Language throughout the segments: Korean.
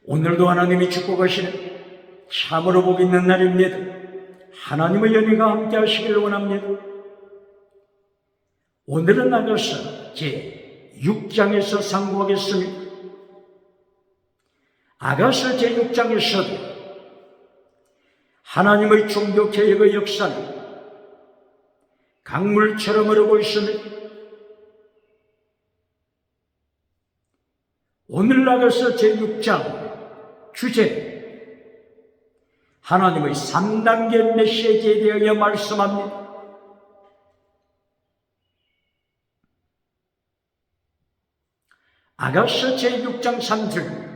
오늘도 하나님이 축복하시는 참으로 복 있는 날입니다. 하나님의 연희가 함께 하시길 원합니다. 오늘은 아가서 제6장에서 상고하겠습니다. 아가서 제6장에서도 하나님의 종교 개혁의 역사는 강물처럼 흐르고 있습니다. 오늘 아가서 제6장 주제, 하나님의 3단계 메시지에 대하여 말씀합니다. 아가서 제6장 3절,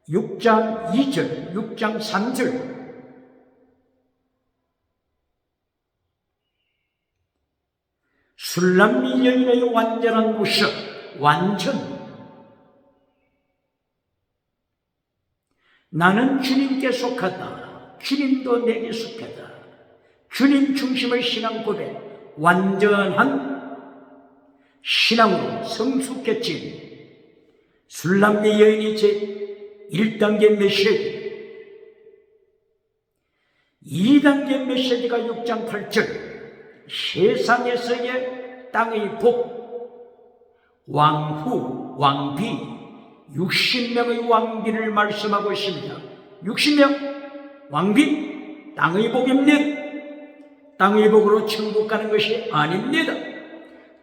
6장 2절, 6장 3절. 술람미 여인의 완전한 모습, 완전. 나는 주님께 속하다. 주님도 내게 속하다. 주님 중심의 신앙 고백, 완전한 신앙으로 성숙해진 술람미 여인이 제1단계 메시지, 2단계 메시지가 6장 8절, 세상에서의 땅의 복, 왕후, 왕비, 60명의 왕비를 말씀하고 있습니다. 60명 왕비, 땅의 복입니다. 땅의 복으로 천국 가는 것이 아닙니다.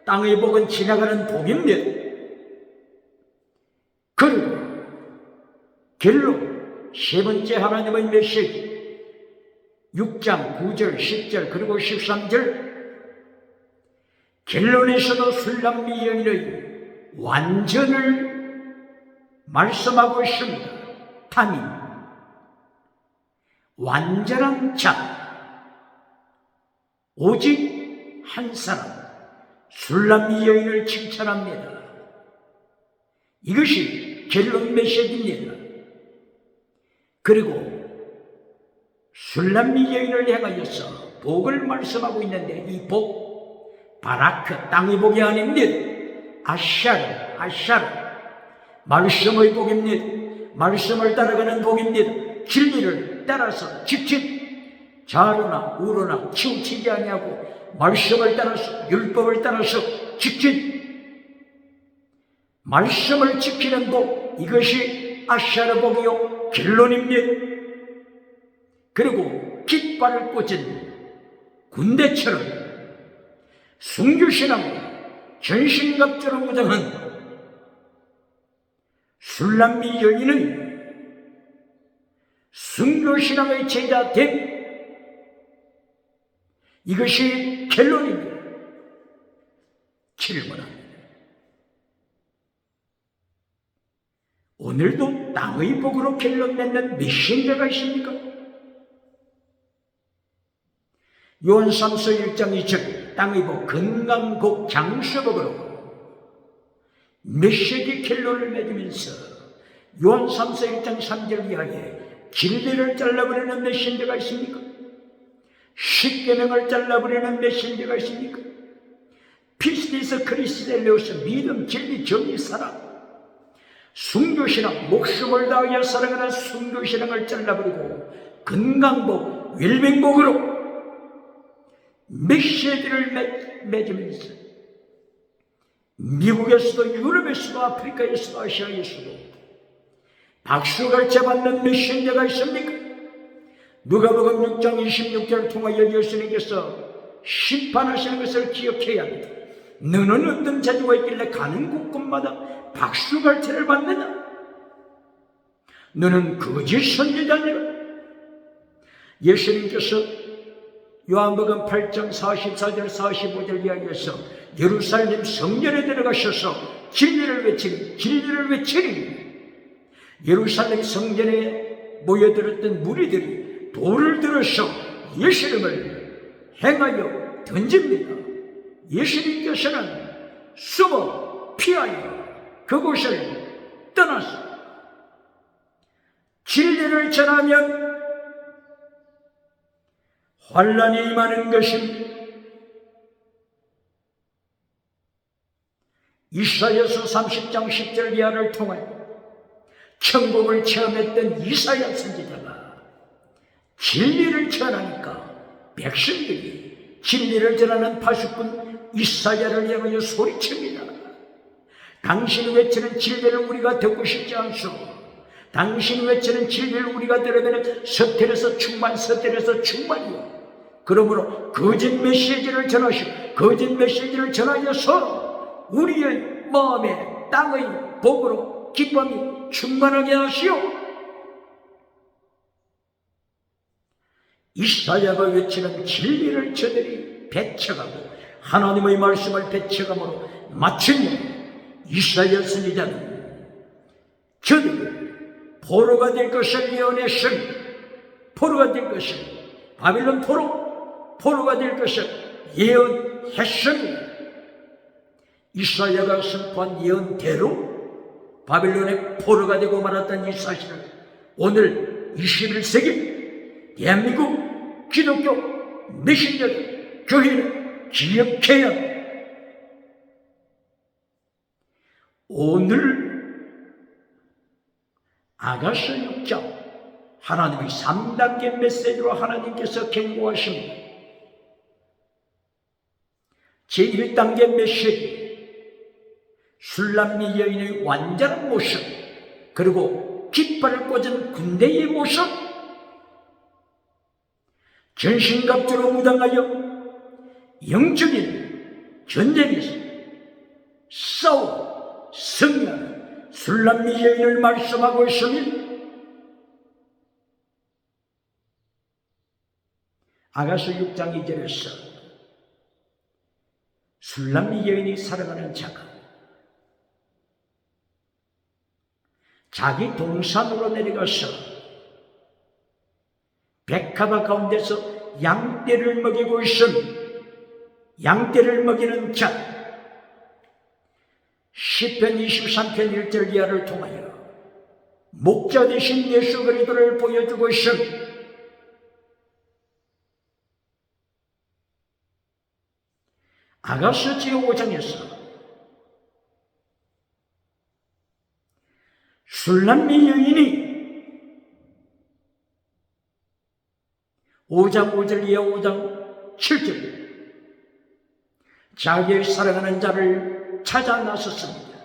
땅의 복은 지나가는 복입니다. 그리고 결론, 세 번째 하나님의 메시지, 6장 9절, 10절, 그리고 13절. 결론에서도 술람미 여인의 완전을 말씀하고 있습니다. 타민, 완전한 자, 오직 한 사람, 술람미 여인을 칭찬합니다. 이것이 결론 메시지입니다. 그리고 술람미 여인을 향하여서 복을 말씀하고 있는데, 이 복, 바라크, 땅의 복이 아닙니다. 아샤르, 말씀의 복입니다. 말씀을 따라가는 복입니다. 진리를 따라서 직진, 좌로나 우로나 치우치지 아니하고 말씀을 따라서, 율법을 따라서 직진, 말씀을 지키는 복, 이것이 아샤르 복이요 결론입니다. 그리고 깃발을 꽂은 군대처럼 순교신앙으로 전신갑주로 무장한 술람미 여인은 순교신앙의 제자됨, 이것이 결론입니다. 질문합니다. 오늘도 땅의 복으로 결론 맺는 메신저가 있습니까? 요한 3서 1장 2절, 땅의 복, 건강, 복, 장수복으로 메시지 결론을 맺으면서 요한 3서 1장 3절 이하에 진리를 잘라버리는 메신저가 있습니까? 십계명을 잘라버리는 메신저가 있습니까? 피스티스 크리스텔레오스, 믿음, 진리, 정의, 사랑, 순교신앙, 목숨을 다하여 살아가는 순교신앙을 잘라버리고 건강복, 웰빙복으로 메시지를 맺으면서 미국에서도 유럽에서도 아프리카에서도 아시아에서도 박수갈채 받는 메신저가 있습니까? 누가복음 6장 26절을 통하여 예수님께서 심판하시는 것을 기억해야 합니다. 너는 어떤 자주가 있길래 가는 곳곳마다 박수갈채를 받느냐? 너는 거짓 선지자니라. 예수님께서 요한복음 8장 44절 45절 이하에서 예루살렘 성전에 들어가셔서 진리를 외치니 예루살렘 성전에 모여들었던 무리들이 돌을 들어서 예수님을 행하여 던집니다. 예수님께서는 숨어 피하여 그곳을 떠나서 진리를 전하면 환난이 임하는 것입니다. 이사야서 30장 10절 이하를 통하여 천국을 체험했던 이사야 선지자가 진리를 전하니까 백성들이 진리를 전하는 파수꾼 이사야를 향하여 소리칩니다. 당신이 외치는 진리를 우리가 듣고 싶지 않소. 당신이 외치는 진리를 우리가 들으면 서텔에서 충만이요. 그러므로 거짓 메시지를 전하시고 거짓 메시지를 전하여서 우리의 마음에 땅의 복으로 기쁨이 충만하게 하시오. 이사야가 외치는 진리를 저들이 배쳐가고 하나님의 말씀을 배쳐감으로 마침내 이사야 선지자는 저들이 포로가 될 것을 예언했습니다. 포로가 될 것을, 바빌론 포로가 될 것을 예언했습니다. 이사야가 선포한 예언대로 바빌론의 포로가 되고 말았던 이 사실을 오늘 21세기 대한민국 기독교 메신저들, 교회는 기억해야 합니다. 오늘 아가서 6장 하나님의 3단계 메시지로 하나님께서 경고하십니다. 제1단계 메시지, 술람미 여인의 완전한 모습, 그리고 깃발을 꽂은 군대의 모습, 전신갑주로 무장하여 영적인 전쟁에서 싸우고 승리하는 술람미 여인을 말씀하고 있습니다. 아가서 6장 2절에서 술람미 여인이 사랑하는 자가 자기 동산으로 내려가서 백합화 가운데서 양떼를 먹이고 있습니다. 양떼를 먹이는 자, 시편 23편 1절 이하를 통하여 목자 되신 예수 그리스도를 보여주고 있습니다. 아가서 제5장에서 술람미 여인이 5장 5절 이하 5장 7절 자기의 사랑하는 자를 찾아 나섰습니다.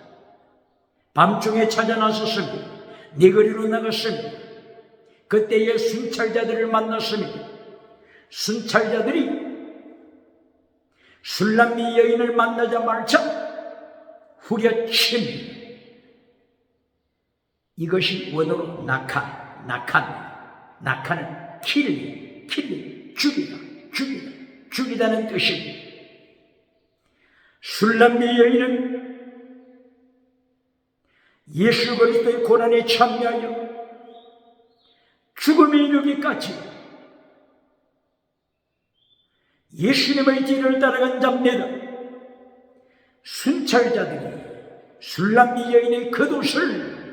밤중에 찾아 나섰습니다. 네거리로 나갔습니다. 그때의 순찰자들을 만났습니다. 순찰자들이 술람미 여인을 만나자마자 후려칩니다. 이것이 원어로 낙하는 죽이다는 뜻입니다. 술람미 여인은 예수 그리스도의 고난에 참여하여 죽음에 이르기까지 예수님의 뒤를 따라간 자입니다. 순찰자들이 술람미 여인의 겉옷을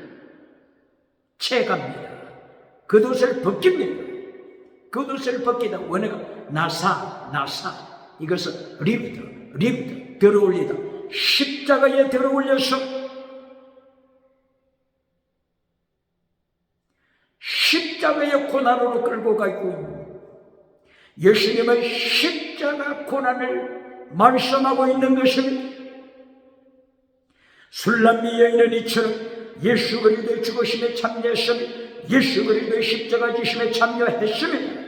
채갑니다. 겉옷을 벗깁니다. 겉옷을 벗기다 원어가 나사 이것은 리브드 들어올리다 십자가에 들어올려서 십자가의 고난으로 끌고 가고 있는 예수님의 십자가 고난을 말씀하고 있는 것입니다. 술람미 여인은 이처럼 예수 그리스도의 죽으심에 참여했으며 예수 그리스도의 십자가 지심에 참여했습니다.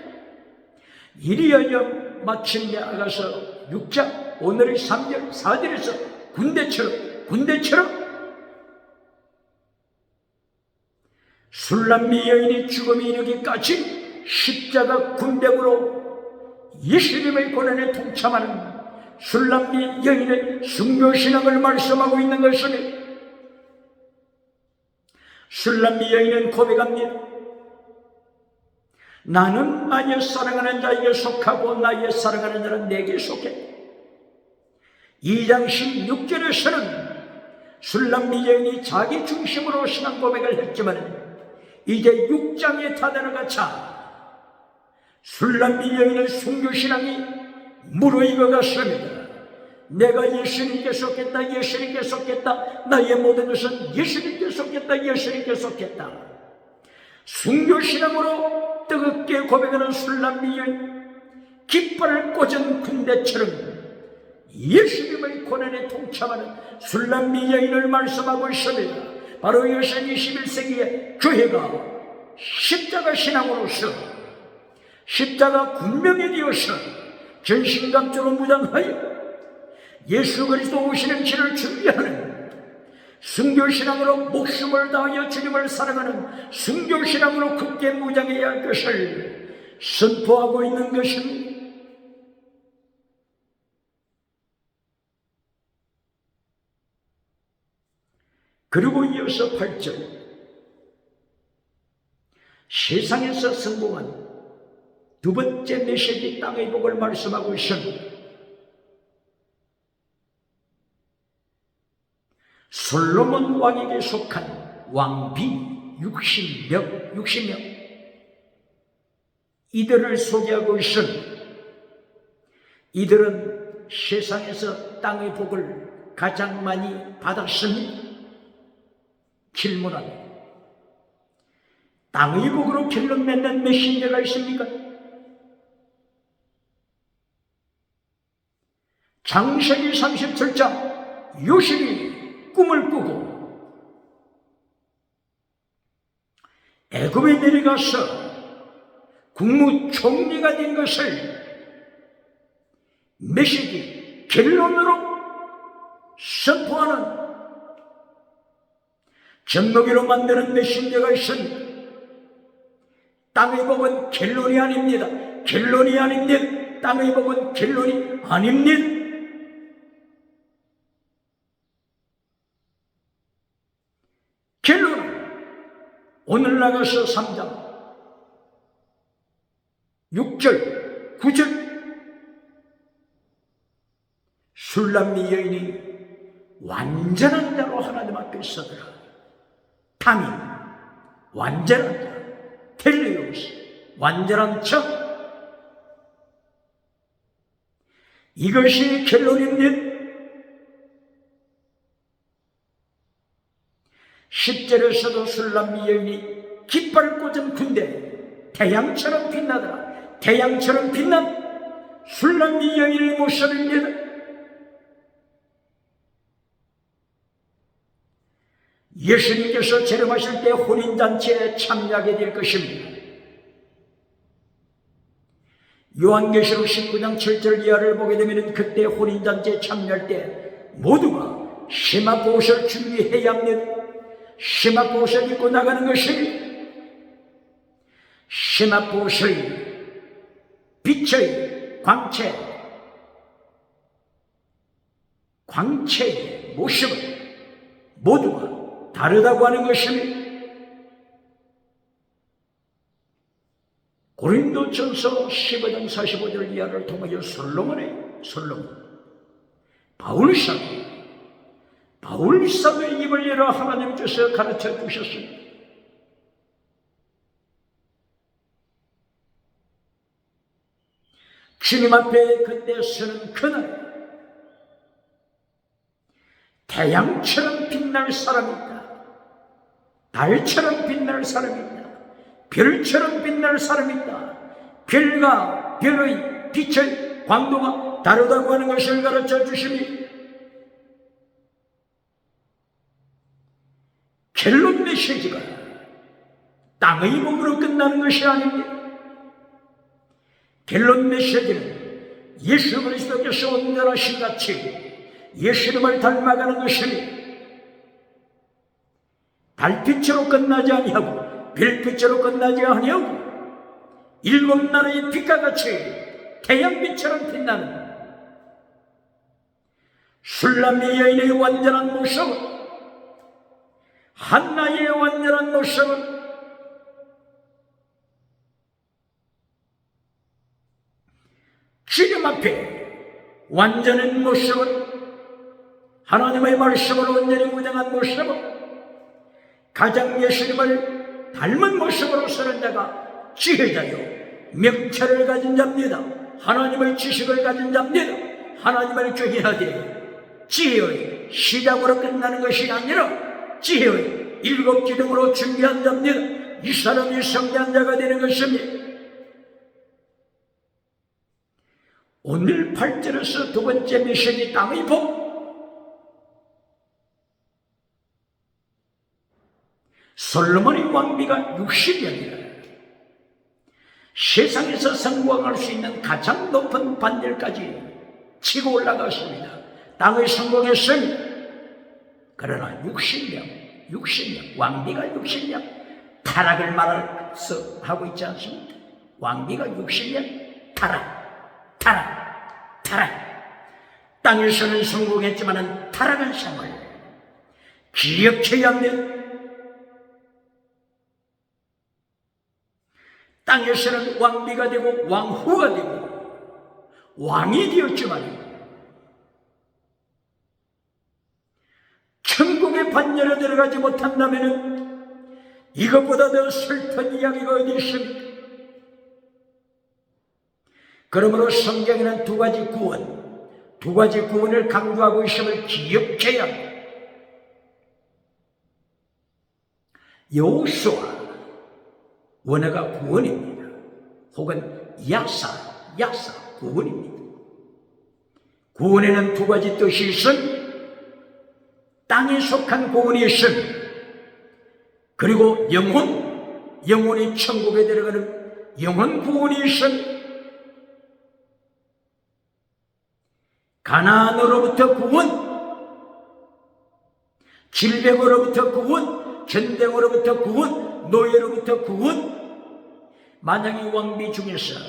이리하여 마침내 아가서 6장 오늘의 3절 4절에서 군대처럼 술람미 여인이 죽음에 이르기까지 십자가 군대로 예수님의 고난에 동참하는 술람미 여인의 순교신앙을 말씀하고 있는 것입니다. 술람미 여인은 고백합니다. 나는 나의 사랑하는 자에게 속하고 나의 사랑하는 자는 내게 속해. 2장 16절에서는 술람미 여인이 자기 중심으로 신앙 고백을 했지만 이제 6장에 다다라가자 술람미 여인의 순교신앙이 무르익어 갔습니다. 내가 예수님께 속겠다, 예수님께 속겠다, 나의 모든 것은 예수님께 속겠다, 예수님께 속겠다. 순교신앙으로 뜨겁게 고백하는 술람미 여인, 깃발을 꽂은 군대처럼 예수님의 고난에 동참하는 술람미 여인을 말씀하고 있습니다. 바로 이것은 21세기의 교회가 십자가 신앙으로서, 십자가 군명이 되어서 전신갑주로 무장하여 예수 그리스도 오시는 길을 준비하는 순교신앙으로 목숨을 다하여 주님을 사랑하는 순교신앙으로 굳게 무장해야 할 것을 선포하고 있는 것입니다. 그리고 이어서 8절, 세상에서 성공한 두 번째 메시지 땅의 복을 말씀하고 있습니다. 솔로몬 왕에게 속한 왕비 60명 이들을 소개하고 있습니다. 이들은 세상에서 땅의 복을 가장 많이 받았습니다. 질문합니다. 땅의 복으로 결론 맺는 메신저가 있습니까? 창세기 37장 요셉이 꿈을 꾸고 애굽에 내려가서 국무총리가 된 것을 메시지 결론으로 선포하는 젖먹이로 만드는 메신저가 있습니다. 땅의 복은 결론이 아닙니다. 결론이 아닙니다. 땅의 복은 결론이 아닙니다. 결론은 오늘 나가서 3장 6절 9절 술람미 여인이 완전한 자로 하나님 앞에 서더라. 타민, 완전한 자, 텔레오스, 완전한 척. 이것이 결론입니다. 10절에서도 술람미 여인이 깃발을 꽂은 군대, 태양처럼 빛나더라. 태양처럼 빛난 술람미 여인의 모습입니다. 예수님께서 재림하실 때 혼인잔치에 참여하게 될 것입니다. 요한계시록 19장 7절 이하를 보게 되면 그때 혼인잔치에 참여할 때 모두가 시마보옷을 준비해야 합니다. 시마보옷을 입고 나가는 것입니다. 시마보옷의 빛의 광채의 모습은 모두가 다르다고 하는 것입니다. 고린도전서 15장 45절 이하를 통하여 솔로몬 바울 사도의 입을 열어 하나님께서 가르쳐 주셨습니다. 주님 앞에 그때 서는 그날 태양처럼 빛날 사람이 있다. 달처럼 빛날 사람이 있다. 별처럼 빛날 사람이 있다. 별과 별의 빛의 광도가 다르다고 하는 것을 가르쳐 주십니다. 결론 메시지가 땅의 복으로 끝나는 것이 아닙니다. 결론 메시지는 예수 그리스도께서 온전하신 같이 예수님을 닮아가는 것입니다. 달빛으로 끝나지 아니하고 별빛으로 끝나지 아니하고 일곱 나라의 빛과 같이 태양빛처럼 빛나는 술람미 여인의 완전한 모습은, 한나의 완전한 모습은 주님 앞에 완전한 모습은, 하나님의 말씀으로 온전히 무장한 모습은, 가장 예수님을 닮은 모습으로 서는 자가 지혜자요 명철을 가진 자입니다. 하나님의 지식을 가진 자입니다. 하나님을 경외하되 지혜의 시작으로 끝나는 것이 아니라 지혜의 일곱 기둥으로 준비한 자입니다. 이 사람이 성대한 자가 되는 것입니다. 오늘 8절에서 두 번째 메시지 땅의 복. 솔로몬의 왕비가 60년이라 세상에서 성공할 수 있는 가장 높은 반열까지 치고 올라갔습니다. 땅의 성공했습니다. 그러나 60년 왕비가 60년 타락을 말해서 하고 있지 않습니까? 왕비가 60년 타락. 땅에서는 성공했지만 타락한 생활 기억해야 합니다. 땅에서는 왕비가 되고 왕후가 되고 왕이 되었지만 천국의 반열에 들어가지 못한다면 이것보다 더 슬픈 이야기가 어디 있습니까? 그러므로 성경에는 두 가지 구원을 강조하고 있음을 기억해야 합니다. 여호수아 원어가 구원입니다. 혹은 야사 구원입니다. 구원에는 두 가지 뜻이 있음, 땅에 속한 구원이 있음, 그리고 영혼이 천국에 들어가는 영혼 구원이 있음, 가난으로부터 구원, 질병으로부터 구원, 전쟁으로부터 구원, 노예로부터 구원. 만약에 왕비 중에서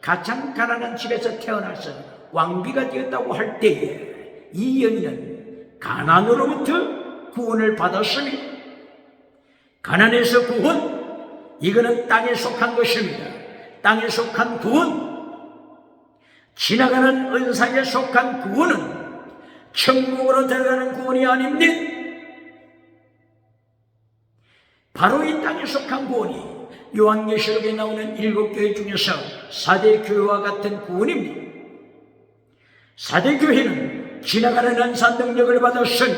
가장 가난한 집에서 태어나서 왕비가 되었다고 할 때에 이 여인은 가난으로부터 구원을 받았습니다. 가난에서 구원, 이거는 땅에 속한 것입니다. 땅에 속한 구원, 지나가는 은사에 속한 구원은 천국으로 들어가는 구원이 아닙니다. 바로 이 땅에 속한 구원이 요한계시록에 나오는 7교회 중에서 4대 교회와 같은 구원입니다. 4대 교회는 지나가는 은사 능력을 받았으니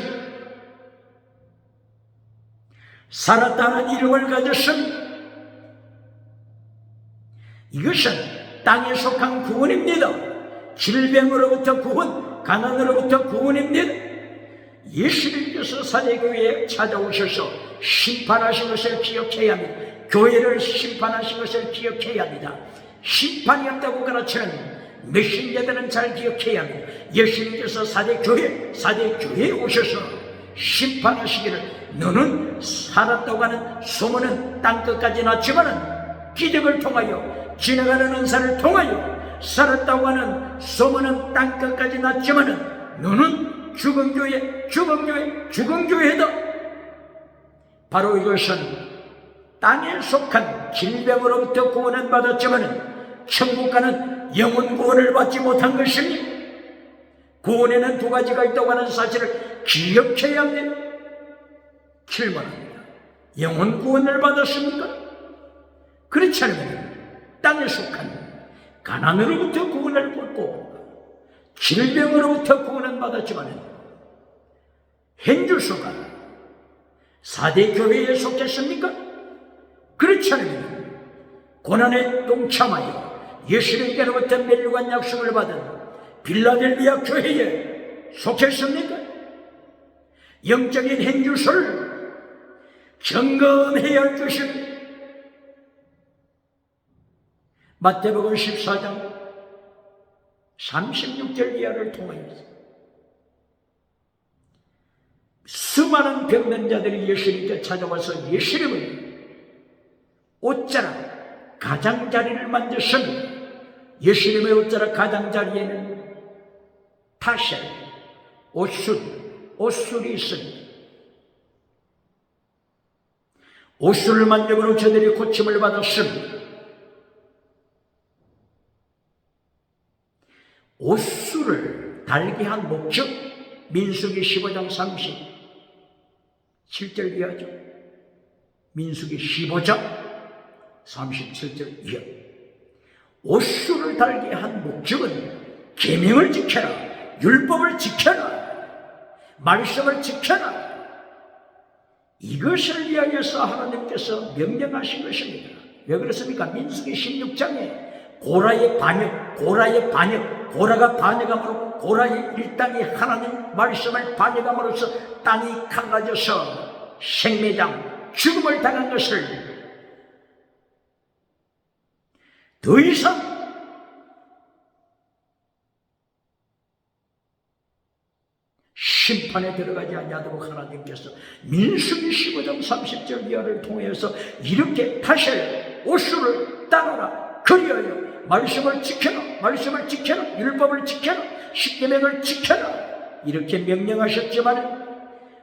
살았다는 이름을 가졌습니다. 이것은 땅에 속한 구원입니다. 질병으로부터 구원, 가난으로부터 구원입니다. 예수님께서 4대 교회에 찾아오셔서 심판하신 것을 기억해야 합니다. 교회를 심판하신 것을 기억해야 합니다. 심판이 없다고 가르치는 메신저들은 잘 기억해야 합니다. 예수님께서 4대 교회에 오셔서 심판하시기를 너는 살았다고 하는 소문은 땅끝까지 났지만은 기적을 통하여 지나가는 은사를 통하여 살았다고 하는 소문은 땅끝까지 났지만은 너는 죽은 교회다. 바로 이것은 땅에 속한 질병으로부터 구원은 받았지만 천국 가는 영혼 구원을 받지 못한 것입니다. 구원에는 두 가지가 있다고 하는 사실을 기억해야 합니다. 질문합니다. 영혼 구원을 받았습니까? 그렇지 않으면 땅에 속한 가난으로부터 구원을 받고 질병으로부터 구원은 받았지만 현주소가 4대 교회에 속했습니까? 그렇지 않으면 고난에 동참하여 예수님께로부터 멸류관 약속을 받은 빌라델비아 교회에 속했습니까? 영적인 현주소를 점검해야 할 것입니다. 마태복음 14장 36절 이하를 통하여서 수많은 병든 자들이 예수님께 찾아와서 예수님을 옷자락 가장자리를 만졌습니다. 예수님의 옷자락 가장자리에는 타셀, 옷술이 있습니다. 옷술을 만져으로 저들이 고침을 받았습니다. 옷술을 달게 한 목적, 민수기 15장 37절 이하죠. 민수기 15장 37절 이하. 옷술을 달게 한 목적은 계명을 지켜라, 율법을 지켜라. 말씀을 지켜라. 이것을 위하여서 하나님께서 명령하신 것입니다. 왜 그렇습니까? 민수기 16장에 고라의 반역, 고라가 반역함으로 고라의 일당이 하나님 말씀을 반역함으로써 땅이 갈라져서 생매장, 죽음을 당한 것을 더 이상 심판에 들어가지 아니하도록 하나님께서 민수기 15장 30절 이하를 통해서 이렇게 다시 오수를 따르라. 그리하여 말씀을 지켜라. 말씀을 지켜라. 율법을 지켜라. 십계명을 지켜라. 이렇게 명령하셨지만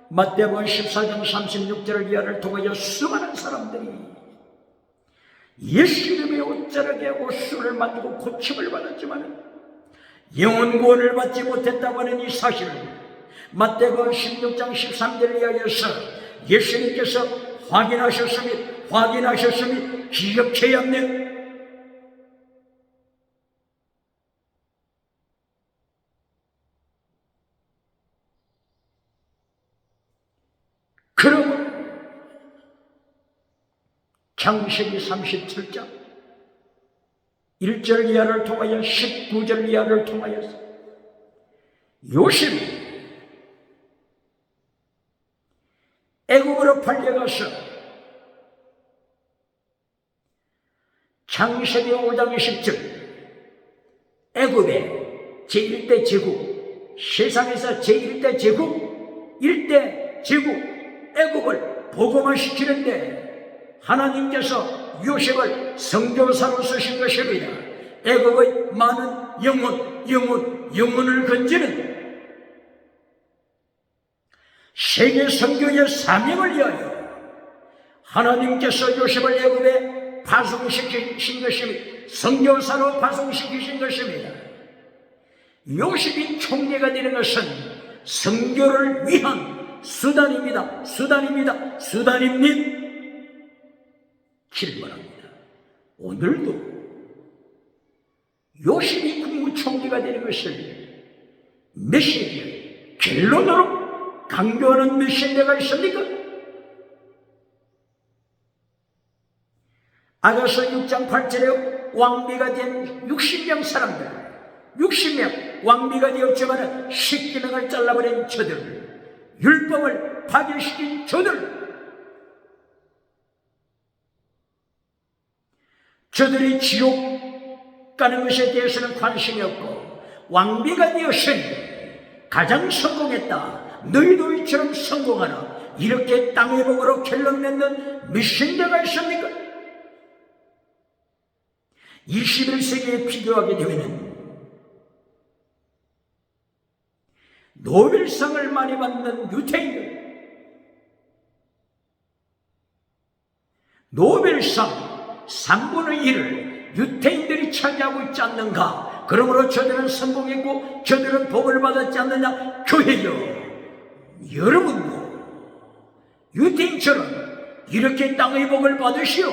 마태복음 14장 36절 이하를 통하여 수많은 사람들이 예수 이름의 옷자락에 오수를 만들고 고침을 받았지만 영혼 구원을 받지 못했다고 하는 이 사실을 마태복음 16장 13절에 의하여서 예수님께서 확인하셨으니 기억해야 합니다. 그러므로 창세기 37장 1절 이하를 통하여 19절 이하를 통하여서 요셉이 애굽으로 팔려가서 창세기 5장 10절 애굽의 제1대 제국, 세상에서 제1대 제국, 1대 제국 애굽을 복음화시키는데 하나님께서 요셉을 선교사로 쓰신 것입니다. 애굽의 많은 영혼을 건지는 세계 선교의 사명을 위하여 하나님께서 요셉을 애굽에 파송시키신 것입니다. 선교사로 파송시키신 것입니다. 요셉이 총리가 되는 것은 선교를 위한 수단입니다. 수단입니다. 질문합니다. 오늘도 요셉이 국무총리가 되는 것을 메시지의 결론으로 강조하는 메시지가 있습니까? 아가서 6장 8절에 왕비가 된 60명 사람들, 60명 왕비가 되었지만 십계명을 잘라버린 저들, 율법을 파괴시킨 저들이 지옥 가는 것에 대해서는 관심이 없고 왕비가 되었으니 가장 성공했다. 너희도 이처럼 성공하라. 이렇게 땅의 복으로 결론 맺는 미신자가 있습니까? 21세기에 비교하게 되면 노벨상을 많이 받는 유태인들, 노벨상 3분의 1을 유태인들이 차지하고 있지 않는가? 그러므로 저들은 성공했고 저들은 복을 받았지 않느냐? 교회여, 여러분도 유태인처럼 이렇게 땅의 복을 받으시오.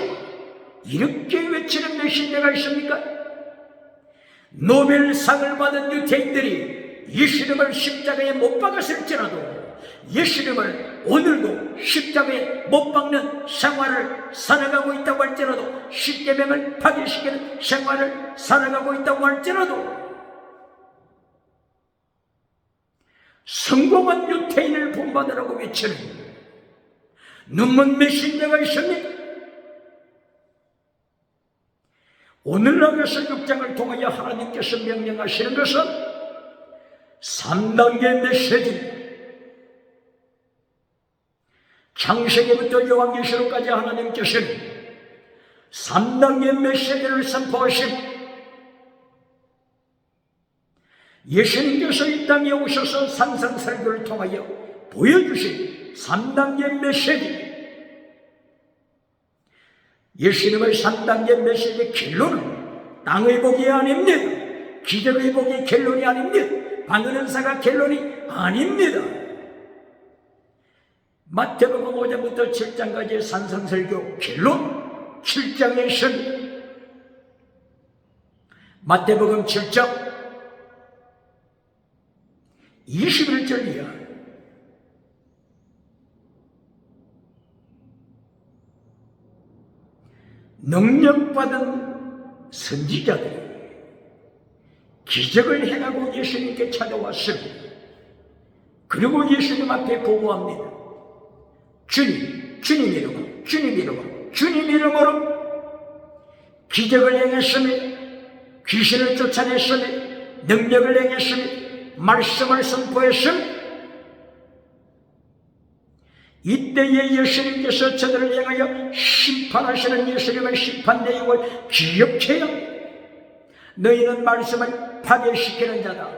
이렇게 외치는 메신저가 있습니까? 노벨상을 받은 유태인들이 예수님을 십자가에 못 박았을지라도 예수님을 오늘도 십자가에 못 박는 생활을 살아가고 있다고 할지라도 십계명을 파괴시키는 생활을 살아가고 있다고 할지라도 성공한 유태인을 본받으라고 외치는 눈먼 메신저가 있습니까? 오늘 나가서 6장을 통하여 하나님께서 명령하시는 것은 3단계 메시지, 창세기부터 요한계시록까지 하나님께서는 3단계 메시지를 선포하신 예수님께서 이 땅에 오셔서 산상설교를 통하여 보여주신 3단계 메시지, 예수님의 3단계 메시지의 결론은 땅의 복이 아닙니다. 기적의 복이 결론이 아닙니다. 방언은사가 결론이 아닙니다. 마태복음 5장부터 7장까지의 산상설교 결론 7장에서는 마태복음 7장 21절 이하. 능력받은 선지자들이 기적을 행하고 예수님께 찾아왔습니다. 그리고 예수님 앞에 보고합니다. 주님, 주님 이름으로, 주님 이름으로, 주님 이름으로 기적을 행했습니다. 귀신을 쫓아냈습니다. 능력을 행했습니다. 말씀을 선포했습니다. 이때에 예수님께서 저들을 향하여 심판하시는 예수님의 심판 내용을 기억해야 합니다. 너희는 말씀을 파괴시키는 자다.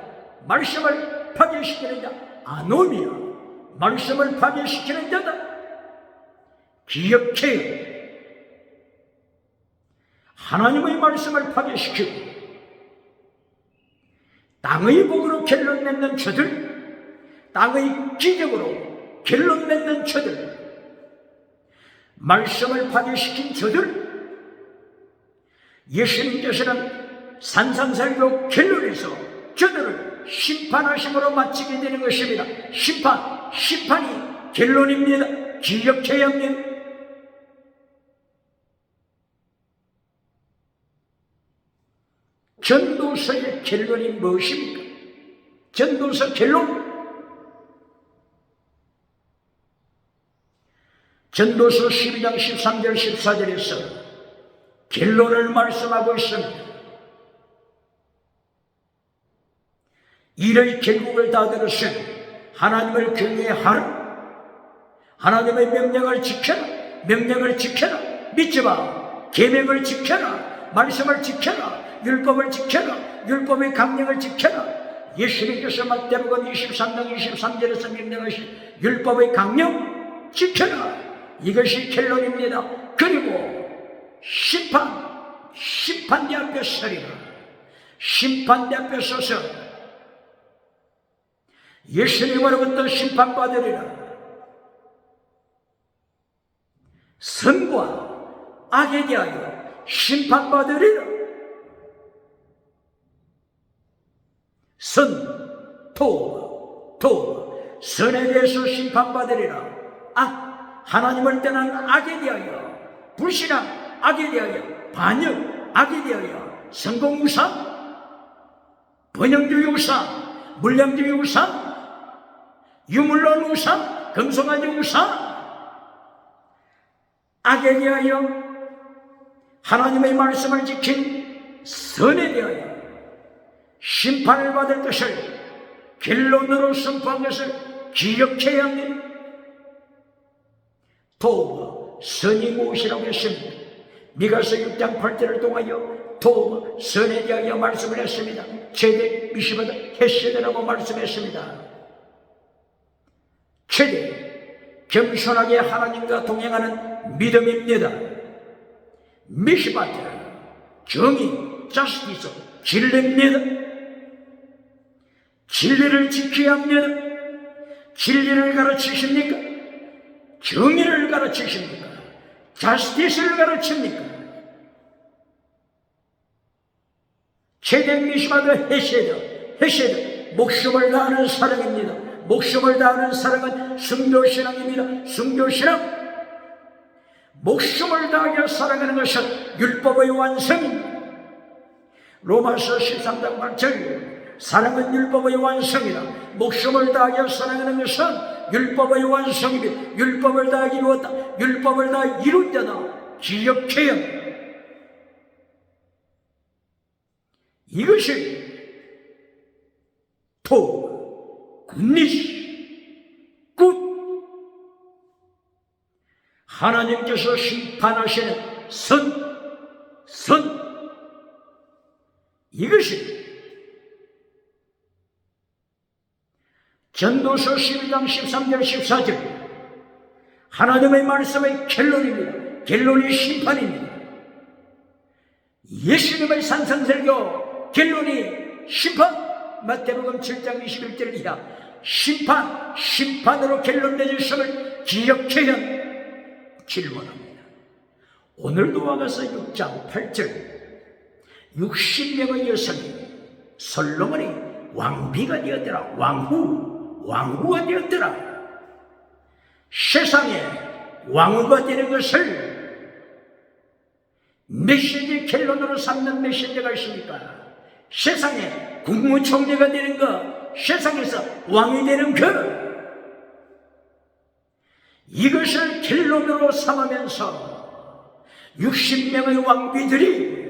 말씀을 파괴시키는 자 아노미야. 말씀을 파괴시키는 자다. 기억해야 합니다. 하나님의 말씀을 파괴시키고 땅의 복으로 결론 맺는 저들, 땅의 기적으로 결론 맺는 저들, 말씀을 파괴시킨 저들, 예수님께서는 산상설교 결론에서 저들을 심판하심으로 마치게 되는 것입니다. 심판이 결론입니다. 기억해야 합니다. 전도서의 결론이 무엇입니까? 전도서 결론. 전도서 12장 13절 14절에서 결론을 말씀하고 있습니다. 일의 결국을 다 들으시고 하나님을 경외하라. 하나님의 명령을 지켜라. 명령을 지켜라. 믿지 마. 계명을 지켜라. 말씀을 지켜라. 율법을 지켜라. 율법의 강령을 지켜라. 예수님께서 마태복음 23장 23절에서 명령하신 율법의 강령 지켜라. 이것이 결론입니다. 그리고 심판대 앞에 서리라. 심판대 앞에 서서 예수님으로부터 심판받으리라. 선과 악에 대하여 심판받으리라. 선, 토, 선에 대해서 심판받으리라. 하나님을 떠난 악에 대하여, 불신앙 악에 대하여, 반역 악에 대하여, 성공우상, 번영주의 우상, 물량주의 우상, 유물론 우상, 금송아지 우상, 악에 대하여, 하나님의 말씀을 지킨 선에 대하여 심판을 받을 것을 결론으로 선포한 것을 기억해야 합니다. 도와 선이 무엇이라고 했습니다. 미가서 6장 8절을 통하여 도와 선에 대하여 말씀을 했습니다. 최대, 미시바다, 헤세드라고 말씀했습니다. 최대, 겸손하게 하나님과 동행하는 믿음입니다. 미시바다, 정의, 자스티스, 진리입니다. 진리를 지켜야 합니다. 진리를 가르치십니까? 정의를 가르치십니까? 자스티스를 가르칩니까? 최대 미시바드 헤세드, 목숨을 다하는 사랑입니다. 목숨을 다하는 사랑은 순교신앙입니다. 순교신앙. 목숨을 다하여 사랑하는 것은 율법의 완성입니다. 로마서 13장 8절 사랑은 율법의 완성이다. 목숨을 다하여 사랑하는 것은 율법의 완성입니다. 율법을 다 이루었다. 율법을 다 이룬 자다. 기억해야 합니다. 이것이 굿 하나님께서 심판하시는 선 이것이 전도서 12장 13절 14절 하나님의 말씀의 결론입니다. 결론이 심판입니다. 예수님의 산상설교 결론이 심판. 마태복음 7장 21절 이하 심판으로 결론 내주심을 기억해야 질문합니다. 오늘도 와가서 6장 8절 60명의 여성이 솔로몬이 왕비가 되었더라. 왕후가 되었더라. 세상에 왕후가 되는 것을 메시지 결론으로 삼는 메시지가 있습니까? 세상에 국무총리가 되는 것, 세상에서 왕이 되는 것, 이것을 결론으로 삼으면서 60명의 왕비들이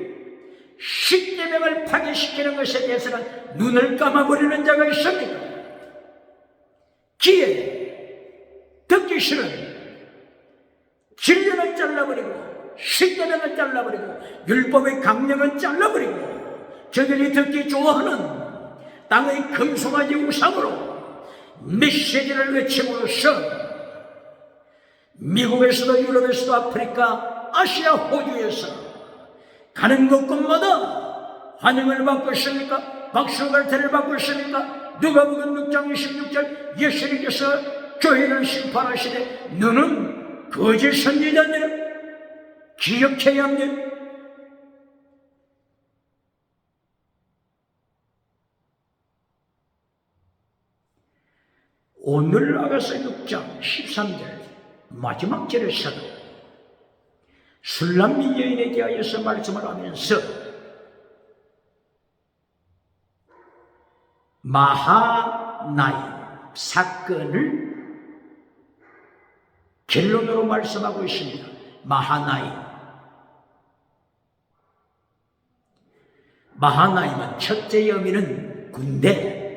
10계명을 파괴시키는 것에 대해서는 눈을 감아버리는 자가 있습니까? 기에 듣기 싫은 진리는 잘라버리고 10계명은 잘라버리고 율법의 강령은 잘라버리고 저들이 듣기 좋아하는 땅의 금송아지 우상으로 메시지를 외침으로써 미국에서도 유럽에서도 아프리카, 아시아, 호주에서 가는 곳곳마다 환영을 받고 있습니까? 박수갈채를 받고 있습니까? 누가복음 6장 26절 예수님께서 교회를 심판하시되 너는 거짓 선지자니라 기억해야 합니다. 오늘 아가서 6장 13절 마지막 절에서도 술람미 여인에 대하여서 말씀을 하면서 마하나임 사건을 결론으로 말씀하고 있습니다. 마하나임은 첫째 의미는 군대,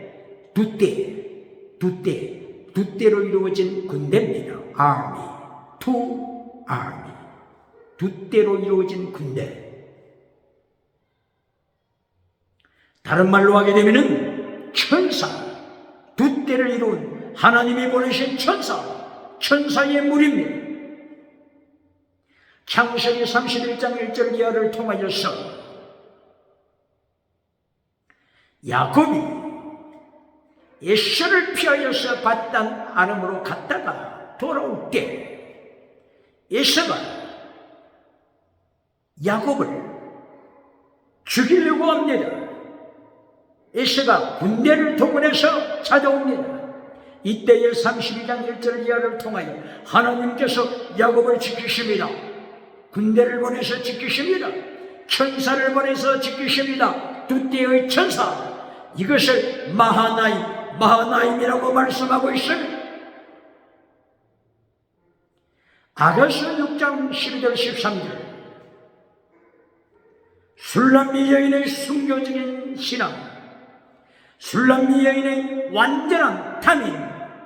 두대로 이루어진 군대입니다. army, to army, 두대로 이루어진 군대. 다른 말로 하게 되면은 천사, 두대를 이룬 하나님이 보내신 천사의 무리입니다. 창세기 31장 1절 이하를 통하여서 야곱이 에서를 피하여서 바단 아람으로 갔다가 돌아올 때 에서가 야곱을 죽이려고 합니다. 에서가 군대를 동원해서 찾아옵니다. 이때의 32장 1절 이하를 통하여 하나님께서 야곱을 지키십니다. 군대를 보내서 지키십니다. 천사를 보내서 지키십니다. 두대의 천사, 이것을 마하나임이라고 말씀하고 있습니다. 아가서 6장 12절 13절 술람미 여인의 순교적인 신앙, 술람미 여인의 완전한 탐인,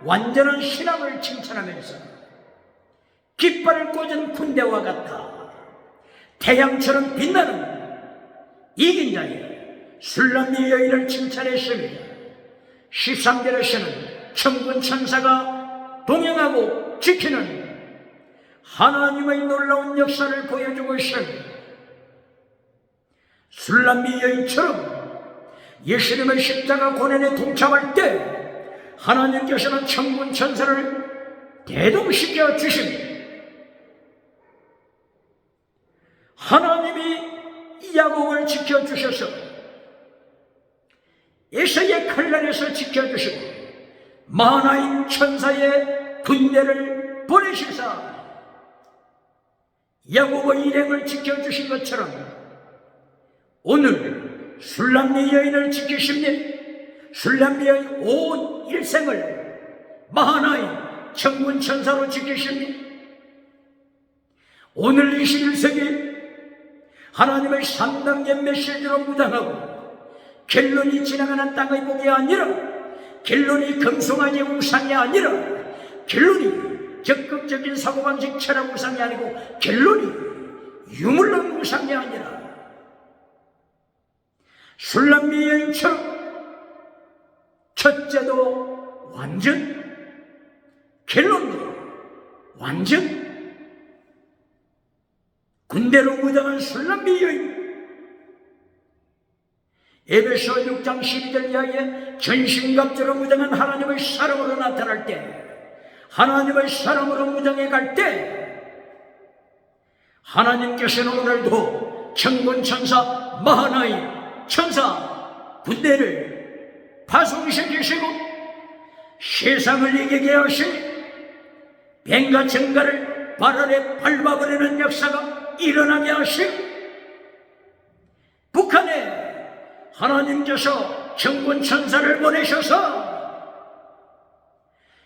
완전한 신앙을 칭찬하면서 깃발을 꽂은 군대와 같다, 태양처럼 빛나는 이긴 자의 술람미 여인을 칭찬했습니다. 13절에서는 천군 천사가 동행하고 지키는 하나님의 놀라운 역사를 보여주고 있습니다. 술람미 여인처럼 예수님의 십자가 고난에 동참할 때 하나님께서는 천군 천사를 대동시켜 주십니다. 하나님이 야곱을 지켜주셔서 에서의 칼날에서 지켜주시고 마하나임 천사의 군대를 보내시사 야곱의 일행을 지켜주신 것처럼 오늘 술람미 여인을 지키십니다. 술람미 여인 온 일생을 마하나임 천군 천사로 지키십니다. 오늘 21세기 하나님의 3단계 메시지로 무장하고 결론이 지나가는 땅의 복이 아니라, 결론이 금송아지 우상이 아니라, 결론이 적극적인 사고방식 철학 우상이 아니고, 결론이 유물론 우상이 아니라 술람미 여인처럼 첫째도 완전, 결론도 완전, 군대로 무장한 술람미 여인, 에베소 6장 12절 이하에 전신갑주로 무장한 하나님의 사람으로 나타날 때, 하나님의 사람으로 무장해 갈 때, 하나님께서는 오늘도 천군 천사 마하나임 천사 군대를 파송시키시고 세상을 이기게 하시니 뱀과 정갈을 발 아래 밟아버리는 역사가 일어나게 하시고 북한에 하나님께서 천군 천사를 보내셔서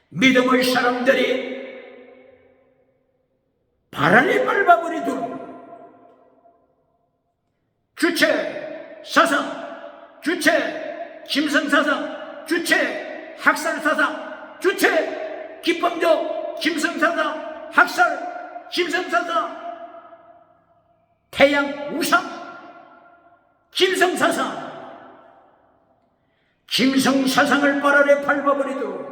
믿음의 사람들이 발 아래 밟아버리도록 주체 사상, 주체 김성사상, 주체 학살사상, 주체 기범조 김성사상, 학살 김성사상, 태양 우상 김성사상, 김성사상을 발 아래 밟아버리도록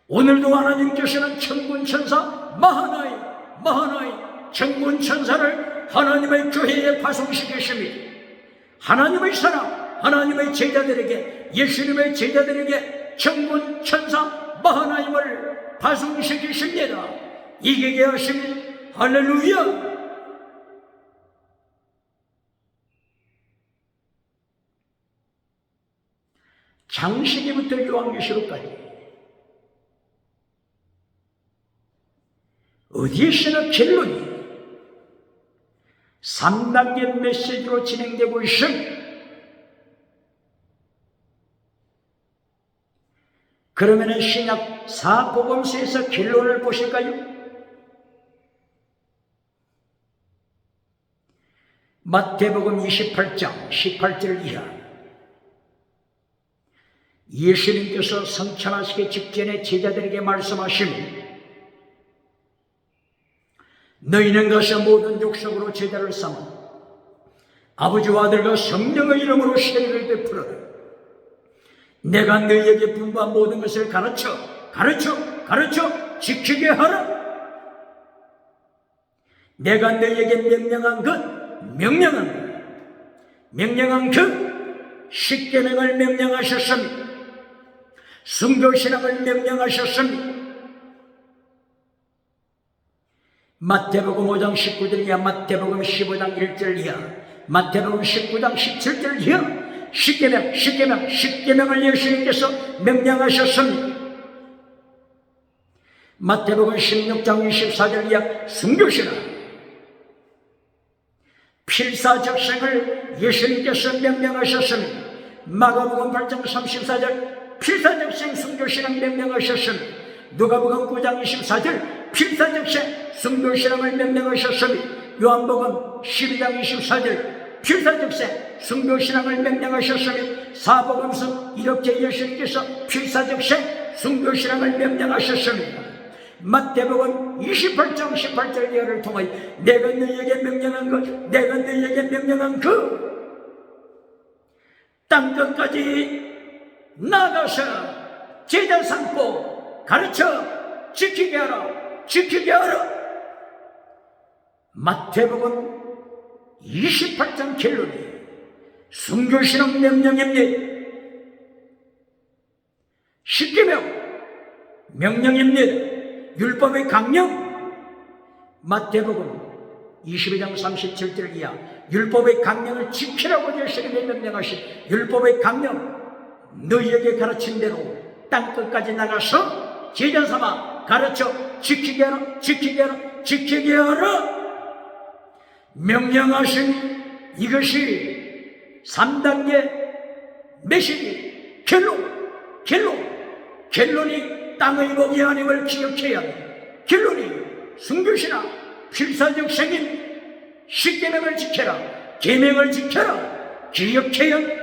오늘도 하나님께서는 천군천사 마하나이 천군천사를 하나님의 교회에 파송시키십니다. 하나님의 사람, 하나님의 제자들에게, 예수님의 제자들에게 천군천사 마하나임을 파송시키십니다. 이기게 하십니다. 할렐루야. 창세기부터 요한계시록까지 어디에서나 결론이 3단계 메시지로 진행되고 있습니다. 그러면 신약 4복음서에서 결론을 보실까요? 마태복음 28장 18절 이하, 예수님께서 성천하시기 직전에 제자들에게 말씀하십니다. 너희는 가서 모든 족속으로 제자를 삼아 아버지와 아들과 성령의 이름으로 세례를 베풀어라. 내가 너희에게 분부한 모든 것을 가르쳐 지키게 하라. 내가 너희에게 명령한 그 십계명을 명령하셨으니 순교신앙을 명령하셨으니 마태복음 5장 19절 이하, 마태복음 15장 1절 이하, 마태복음 19장 17절 이하, 십계명을 예수님께서 명령하셨습니다. 마태복음 16장 24절 이하, 순교시라. 필사적생을 예수님께서 명령하셨습니다. 마가복음 8장 34절 필사적생 순교신앙 명령하셨습니다. 누가복음 9장 24절 필사적생 순교신앙을 명령하셨으니 요한복음 12장 24절 필사적생 순교신앙을 명령하셨으니 사복음서 이렇게 예수님께서 필사적생 순교신앙을 명령하셨습니다. 마태복음 28장 18절 이하를 통하여 내가 너희에게 명령한 그 땅끝까지 나가서 제자 삼고 가르쳐 지키게 하라. 마태복음 28장 결론이 순교신앙 명령입니다. 십계명 명령입니다. 율법의 강령. 마태복음 22장 37절 이하 율법의 강령을 지키라고 예수님이 명령하신 율법의 강령, 너희에게 가르친 대로 땅끝까지 나가서 제자 삼아 가르쳐 지키게 하라. 명령하신 이것이 3단계 메시지 결론이 땅의 복이 하나님을 기억해야 합니다. 결론이 순교시나 필사적 생인 십계명을 지켜라, 계명을 지켜라, 기억해야 합니다.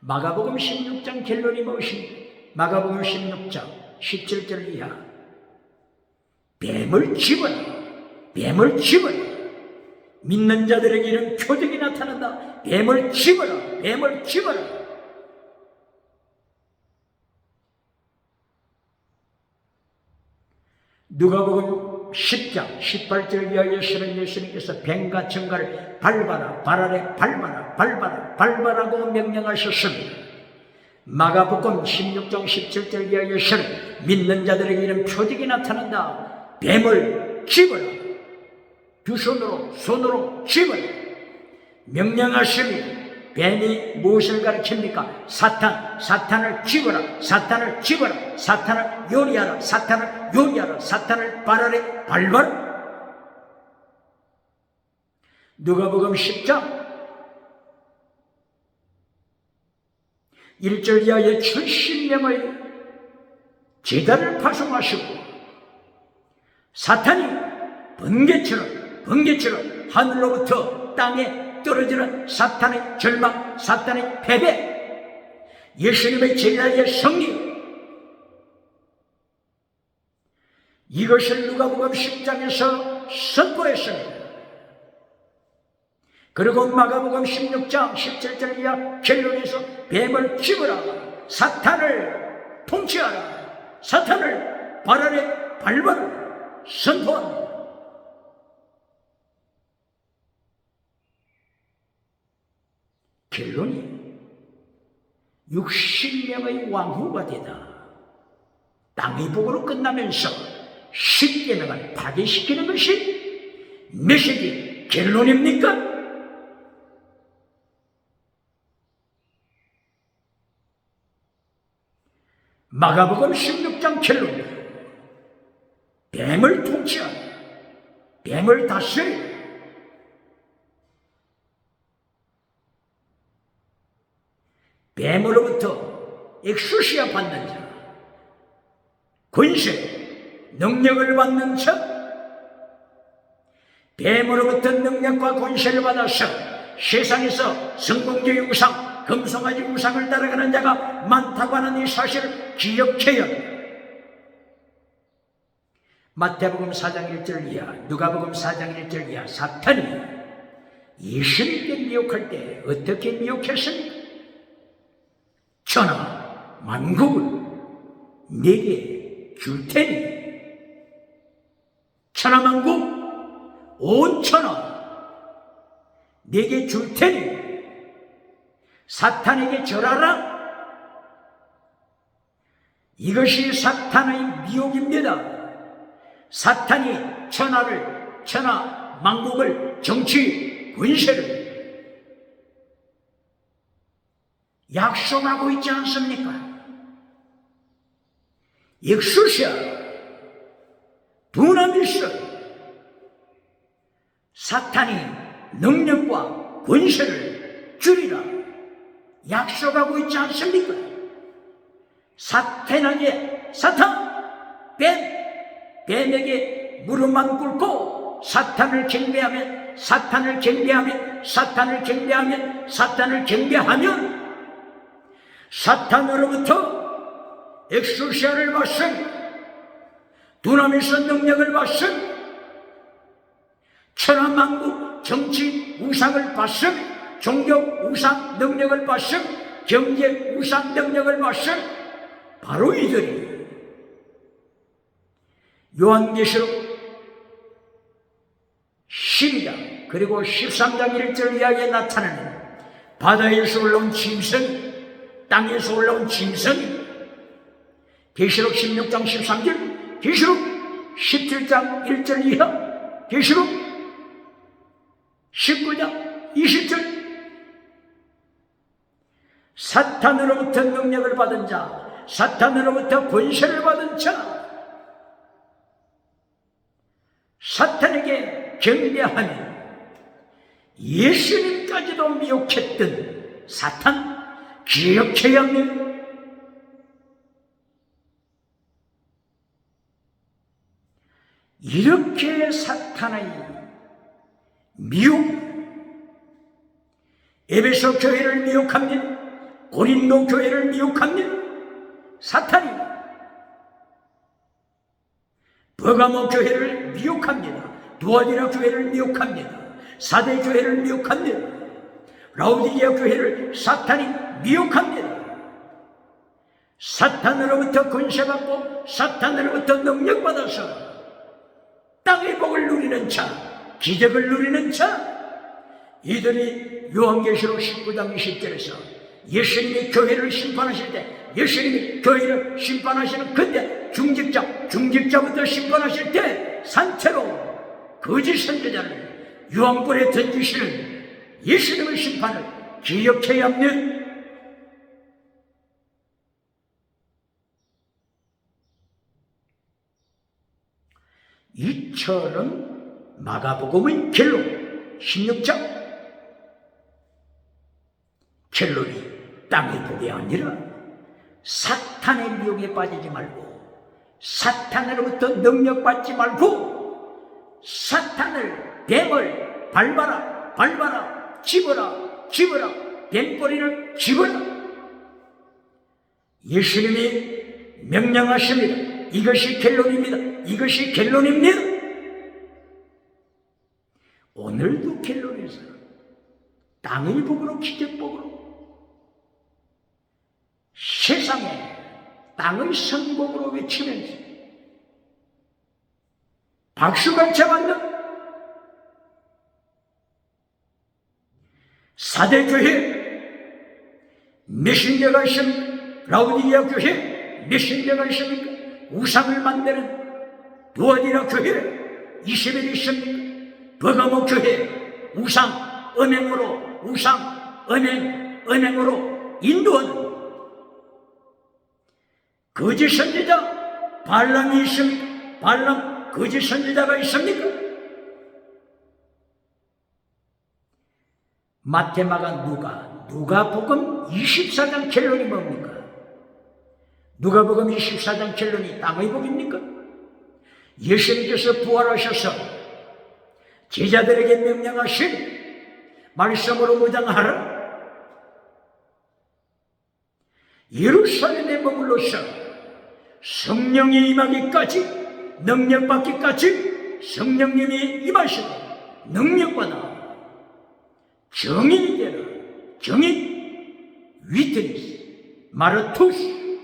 마가복음 16장 결론이 무엇입니까? 마가복음 16장 17절 이하 뱀을 집어라. 믿는 자들에게 이런 표적이 나타난다. 뱀을 집어라. 누가복음 10장 18절 이하 예수님께서 뱀과 정갈을 밟아라, 발 아래 밟아라고 명령하셨습니다. 마가복음 16장 17절 이하 예수는 믿는 자들에게 이런 표적이 나타난다. 뱀을 집어라. 두 손으로 집어라. 명령하시니 뱀이 무엇을 가르칩니까? 사탄을 죽어라, 사탄을 죽어라, 사탄을 요리하라, 사탄을 요리하라, 사탄을 발 아래 밟아라. 누가복음 10장 1절 이하에 70명의 제단을 파송하시고 사탄이 번개처럼 하늘로부터 땅에 떨어지는 사탄의 절망, 사탄의 패배, 예수님의 제자의 승리, 이것을 누가복음 10장에서 선포했습니다. 그리고 마가복음 16장 17절 이하 결론에서 뱀을 죽어라, 사탄을 통치하라, 사탄을 발 아래 밟아라 선포합니다. 결론이 60명의 왕후가 되다 땅의 복으로 끝나면서 10계명을 파괴시키는 것이 몇이지 결론입니까? 마가복음 16장 결론입니다. 뱀을 통치하라, 뱀을 다스려라. 뱀으로부터 엑수시아 받는 자, 권세, 능력을 받는 자, 뱀으로부터 능력과 권세를 받아서 세상에서 성공주의 우상, 금송아지 우상을 따라가는 자가 많다고 하는 이 사실을 기억해야 합니다. 마태복음 4장 1절 이하, 누가복음 4장 1절 이하, 사탄이 예수님께 미혹할 때 어떻게 미혹했습니까? 천하 만국을 내게 줄 테니, 천하 만국 온 천하 내게 줄 테니 사탄에게 절하라. 이것이 사탄의 미혹입니다. 사탄이 천하 만국을, 정치 권세를 약속하고 있지 않습니까? 엑수시아 두나미스, 사탄이 능력과 권세를 주리라 약속하고 있지 않습니까? 사탄에게, 뱀에게 무릎만 꿇고 사탄을 경배하면, 사탄으로부터 엑수시아를 받은, 두나미스 능력을 받은, 천하만국 정치 우상을 받은, 종교 우상 능력을 받은, 경제 우상 능력을 받은 바로 이들이 요한계시록 12장 그리고 13장 1절 이하에 나타나는 바다에서 올라온 짐승, 땅에서 올라온 짐승, 계시록 16장 13절, 계시록 17장 1절 이하, 계시록 19장 20절, 사탄으로부터 능력을 받은 자, 사탄으로부터 권세를 받은 자, 사탄에게 경배하면 예수님까지도 미혹했던 사탄 기억해야 합니다. 이렇게 사탄의 미혹, 에베소 교회를 미혹합니다. 고린도 교회를 미혹합니다. 사탄이 버가모 교회를 미혹합니다. 두아디라 교회를 미혹합니다. 사대 교회를 미혹합니다. 라우디게아 교회를 사탄이 미혹합니다. 사탄으로부터 권세받고 사탄으로부터 능력받아서 땅의 복을 누리는 자, 기적을 누리는 자, 이들이 요한계시록 19장 20절에서 예수님이 교회를 심판하실 때, 예수님이 교회를 심판하시는 그때 중직자부터 심판하실 때 산채로 거짓 선지자를 유황불에 던지시는 예수님의 심판을 기억해야 합니다. 이처럼 마가복음의 결론 16장 결론이 땅의 복이 아니라 사탄의 미혹에 빠지지 말고 사탄으로부터 능력받지 말고 사탄을 뱀을 밟아라 집어라 뱀꼬리를 집어라. 예수님이 명령하십니다. 이것이 결론입니다. 오늘도 결론에서 땅의 복으로 기적복으로 세상에 땅의 성복으로 외치면서 박수가 쳐받는 사대교회 메신저가 있습니까? 라우디게아 교회 메신저가 있습니까? 우상을 만드는 두아디라 교회 이세벨이 있습니까? 버가모 교회 우상 은행으로 인도하는 거짓 선지자 발람이 있습니까? 발람 거짓 선지자가 있습니까? 마태마가 누가복음 24장 결론이 뭡니까? 누가복음 24장 결론이 땅의 복입니까? 예수님께서 부활하셔서 제자들에게 명령하신 말씀으로 무장하라. 예루살렘에 머물러서 성령이 임하기까지 능력받기까지 성령님이 임하시고 능력받아 정인이 되라. 정인 위트니스 마르투스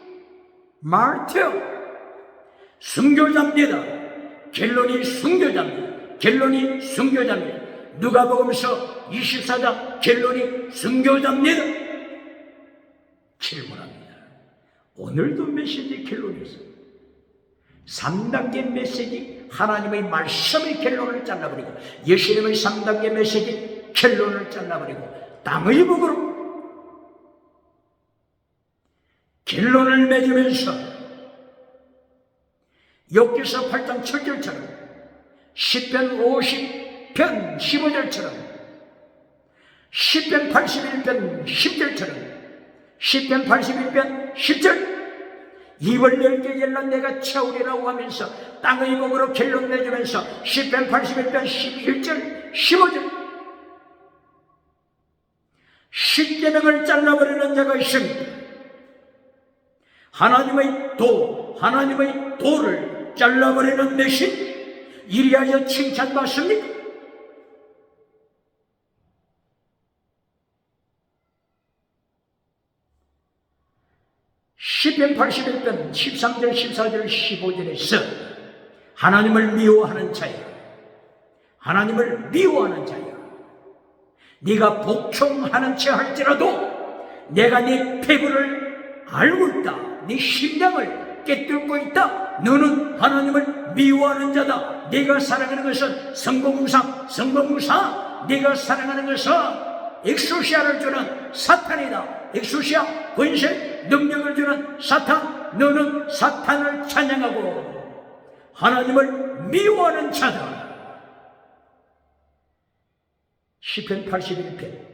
마르테오 순교자입니다. 결론이 순교자입니다. 누가복음서 24장 결론이 순교자입니다. 질문합니다. 오늘도 메시지 결론에서 3단계 메시지 하나님의 말씀의 결론을 잘라버리고 예수님의 3단계 메시지 결론을 잘라버리고 땅의 복으로 결론을 맺으면서 욥기서 8장 7절처럼 시편 50편 15절처럼 시편 81편 10절처럼 시편 81편 10절 입을 열게 열라 내가 채우리라고 하면서 땅의 복으로 결론 내주면서 시편 81편 11절 15절 십계명을 잘라버리는 자가 있습니다. 하나님의 도를 잘라버리는 메신 이리하여 칭찬받습니까? 시편 81편 13절 14절 15절에서 하나님을 미워하는 자야 네가 복종하는 체 할지라도 내가 네 패부를 알고 있다. 네 심장을 깨뚫고 있다. 너는 하나님을 미워하는 자다. 네가 사랑하는 것은 성공무사 네가 사랑하는 것은 엑소시아를 주는 사탄이다. 엑소시아 권세 능력을 주는 사탄. 너는 사탄을 찬양하고 하나님을 미워하는 자다. 시편 81편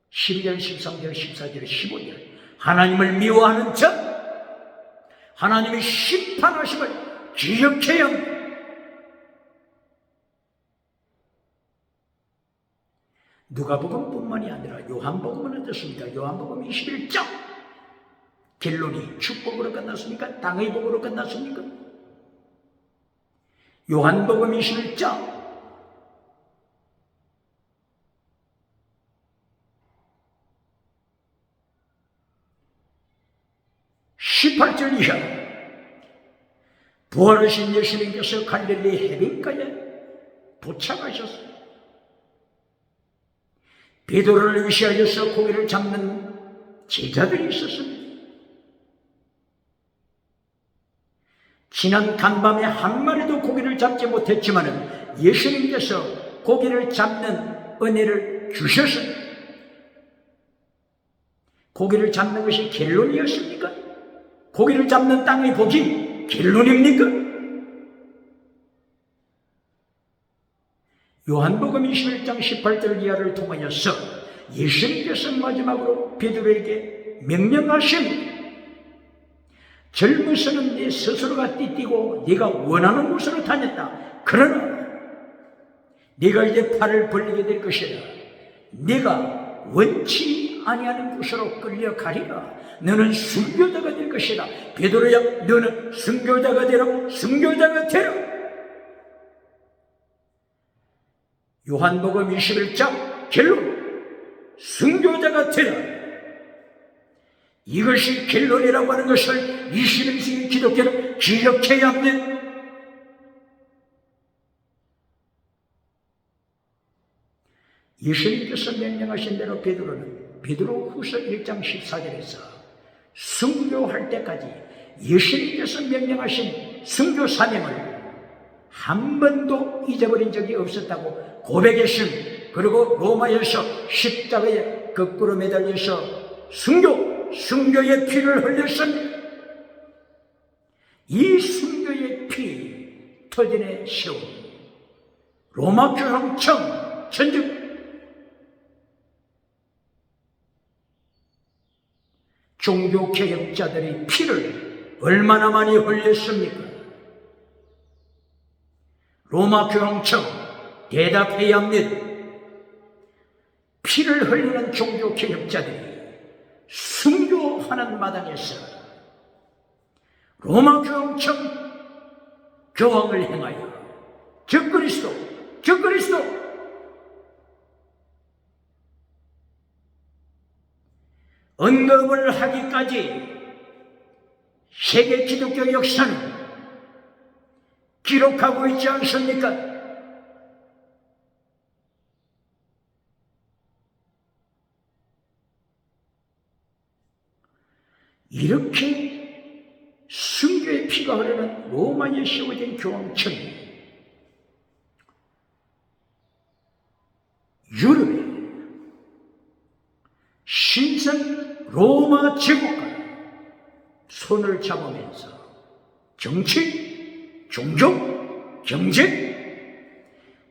12절 13절 14절 15절 하나님을 미워하는 자 하나님의 심판하심을 기억해야 합니다. 누가복음뿐만이 아니라 요한복음은 어떻습니까? 요한복음 21장 결론이 축복으로 끝났습니까? 땅의 복으로 끝났습니까? 요한복음 21장 18절 이하 부활하신 예수님께서 갈릴리 해변가에 도착하셨어요. 베드로를 의시하여서 고기를 잡는 제자들이 있었습니다. 지난 간밤에 한 마리도 고기를 잡지 못했지만 예수님께서 고기를 잡는 은혜를 기회를 주셨습니다. 고기를 잡는 것이 결론이었습니까? 고기를 잡는 땅의 복이 결론입니까? 요한복음 21장 18절 이하를 통하여서 예수님께서 마지막으로 베드로에게 명령하십니다. 젊어서는 네 스스로가 띠띠고 네가 원하는 곳으로 다녔다. 그러나 네가 이제 팔을 벌리게 될 것이라. 네가 원치 아니하는 곳으로 끌려가리라. 너는 순교자가 될 것이다. 베드로야, 너는 순교자가 되라. 순교자가 되라. 요한복음 21장 결론, 순교자가 되라. 이것이 결론이라고 하는 것을 21세기 기독교는 기억해야 합니다. 예수님께서 명령하신 대로 베드로후서 1장 14절에서 순교할 때까지 예수님께서 명령하신 순교 사명을 한 번도 잊어버린 적이 없었다고 고백했습니다. 그리고 로마에서 십자가에 거꾸로 매달려서 순교의 피를 흘렸습니다. 이 순교의 피 터전에 세운 로마 교황청 천주 종교개혁자들의 피를 얼마나 많이 흘렸습니까? 로마 교황청 대답해야 합니다. 피를 흘리는 종교개혁자들이 순교하는 마당에서 로마 교황청 교황을 행하여 적그리스도 언급을 하기까지 세계 기독교 역사는 기록하고 있지 않습니까? 이렇게 순교의 피가 흐르는 로마에 세워진 교황청이 유럽의 신선 로마 제국과 손을 잡으면서 정치, 종교, 경제,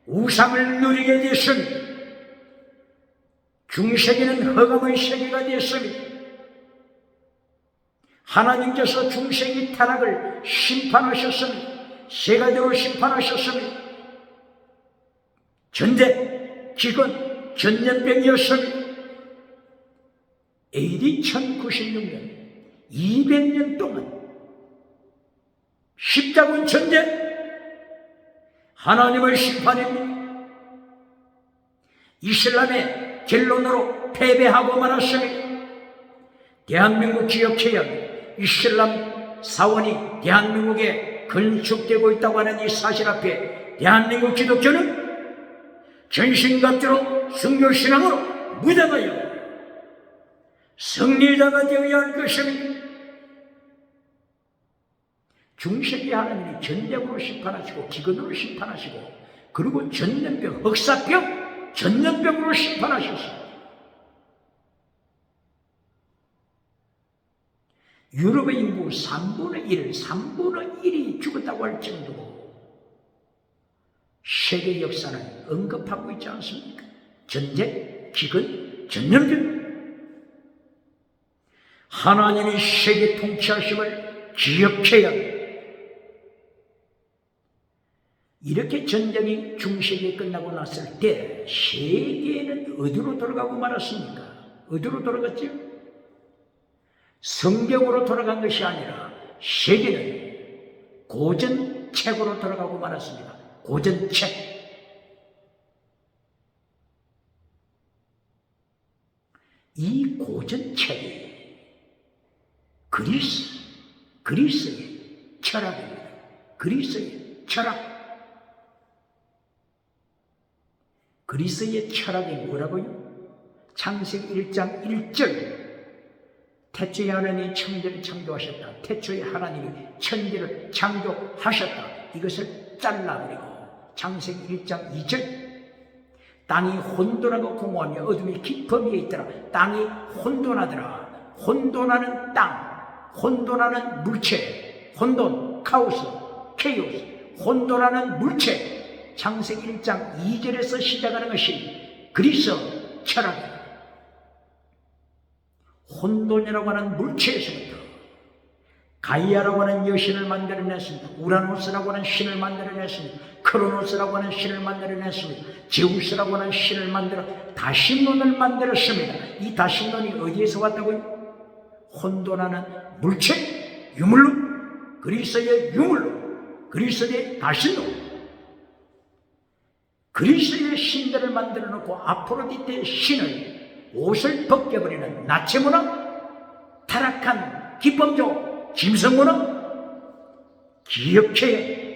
우상을 누리게 됐습니다. 중세기는 허감의 세계가 됐습니다. 하나님께서 중세기 타락을 심판하셨습니다. 세가지로 심판하셨습니다. 전대, 기근, 전염병이었습니다. AD 1096년 200년 동안 십자군 전쟁, 하나님의 심판입니다. 이슬람의 결론으로 패배하고 말았습니다. 대한민국 기억해야 합니다. 이슬람 사원이 대한민국에 건축되고 있다고 하는 이 사실 앞에 대한민국 기독교는 전신갑주로 순교신앙으로 무장하여 승리자가 되어야 할 것입니다. 중세기 하나님이 전쟁으로 심판하시고 기근으로 심판하시고 그리고 전염병, 흑사병, 전염병으로 심판하셨습니다. 유럽의 인구 3분의 1이 죽었다고 할 정도로 세계 역사는 언급하고 있지 않습니까? 전쟁, 기근, 전염병. 하나님이 세계 통치하심을 기억해야 합니다. 이렇게 전쟁이 중세기에 끝나고 났을 때 세계는 어디로 돌아가고 말았습니까? 어디로 돌아갔죠? 성경으로 돌아간 것이 아니라 세계는 고전책으로 돌아가고 말았습니다. 고전책. 이 고전책이 그리스의 철학입니다. 그리스의 철학. 그리스의 철학이 뭐라고요? 창세기 1장 1절. 태초에 하나님이 천지를 창조하셨다. 태초에 하나님이 천지를 창조하셨다. 이것을 잘라버리고 창세기 1장 2절. 땅이 혼돈하고 공허하며 어둠이 깊음 위에 있더라. 땅이 혼돈하더라. 혼돈하는 땅, 혼돈하는 물체, 혼돈, 카오스, 케이오스, 혼돈하는 물체. 창세기 1장 2절에서 시작하는 것이 그리스 철학이다. 혼돈이라고 하는 물체에서부터 가이아라고 하는 여신을 만들어냈습니다. 우라노스라고 하는 신을 만들어냈습니다. 크로노스라고 하는 신을 만들어냈습니다. 제우스라고 하는 신을 만들어 다신론을 만들었습니다. 이 다신론이 어디에서 왔다고요? 혼돈하는 물체, 유물론, 그리스의 유물론, 그리스의 다신론. 그리스의 신들을 만들어 놓고 아프로디테의 신을 옷을 벗겨버리는 나체 문화, 타락한 기법적 짐승 문화, 기억해.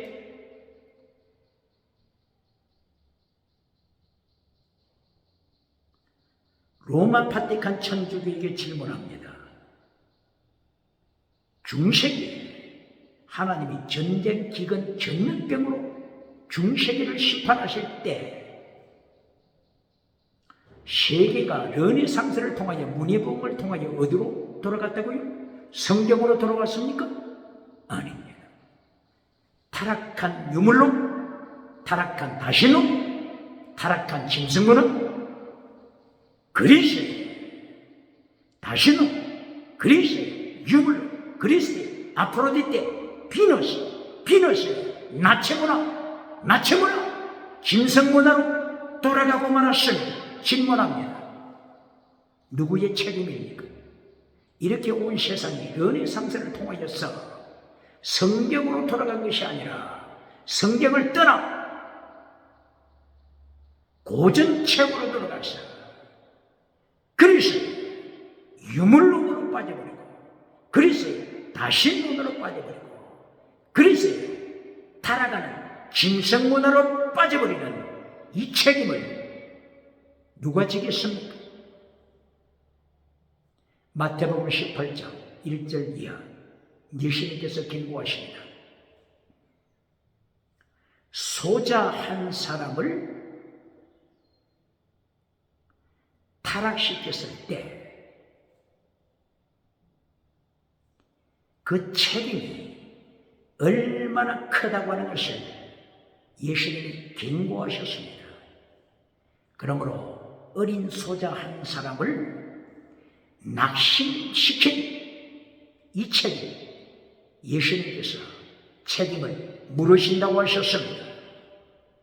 로마 바티칸 천주교에게 질문합니다. 중세기에 하나님이 전쟁, 기근, 전염병으로 중세기를 심판하실 때 세계가 르네상스를 통하여 문예복음을 통하여 어디로 돌아갔다고요? 성경으로 돌아갔습니까? 아닙니다. 타락한 유물론, 타락한 다신론, 타락한 짐승문은 그리스의 다신론, 그리스의 유물론, 그리스의 아프로디테, 비너스, 나체문화, 짐승문화로 돌아가고 말았습니다. 질문합니다. 누구의 책임입니까? 이렇게 온 세상이 르네상스를 통하여서 성경으로 돌아간 것이 아니라 성경을 떠나 고전책으로 돌아가서 그리스의 유물론으로 빠져버리고 그리스의 다신론으로 빠져버리고 그리스의 타락하는 짐승문화로 빠져버리는 이 책임을 누가 지겠습니까? 마태복음 18장 1절 이하 예수님께서 경고하십니다. 소자 한 사람을 타락시켰을 때 그 책임이 얼마나 크다고 하는 것을 예수님이 경고하셨습니다. 그러므로 어린 소자 한 사람을 낙심시킨 이 책임, 예수님께서 책임을 물으신다고 하셨습니다.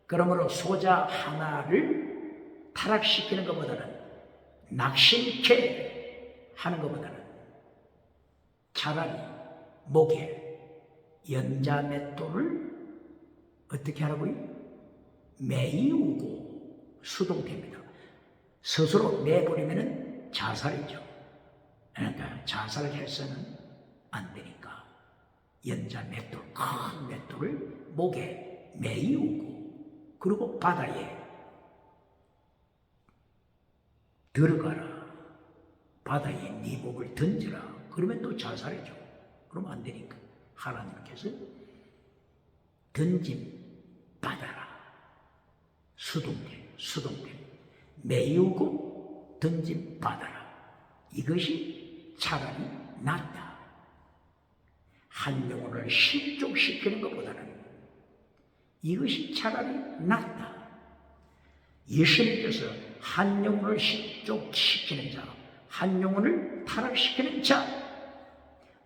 그러므로 소자 하나를 타락시키는 것보다는 낙심케 하는 것보다는 차라리 목에 연자맷돌을 어떻게 하라고요? 매이우고 수동됩니다. 스스로 매버리면 자살이죠. 그러니까 자살해서는 안 되니까 연자맷돌, 큰 맷돌을 목에 매이우고 그리고 바다에 들어가라. 바다에 네 목을 던져라. 그러면 또 자살이죠. 그러면 안 되니까 하나님께서 던짐 받아라. 수동됨. 메우고 던짐 받아라. 이것이 차라리 낫다. 한 영혼을 실족시키는 것보다는 이것이 차라리 낫다. 예수님께서 한 영혼을 실족시키는 자, 한 영혼을 타락시키는 자,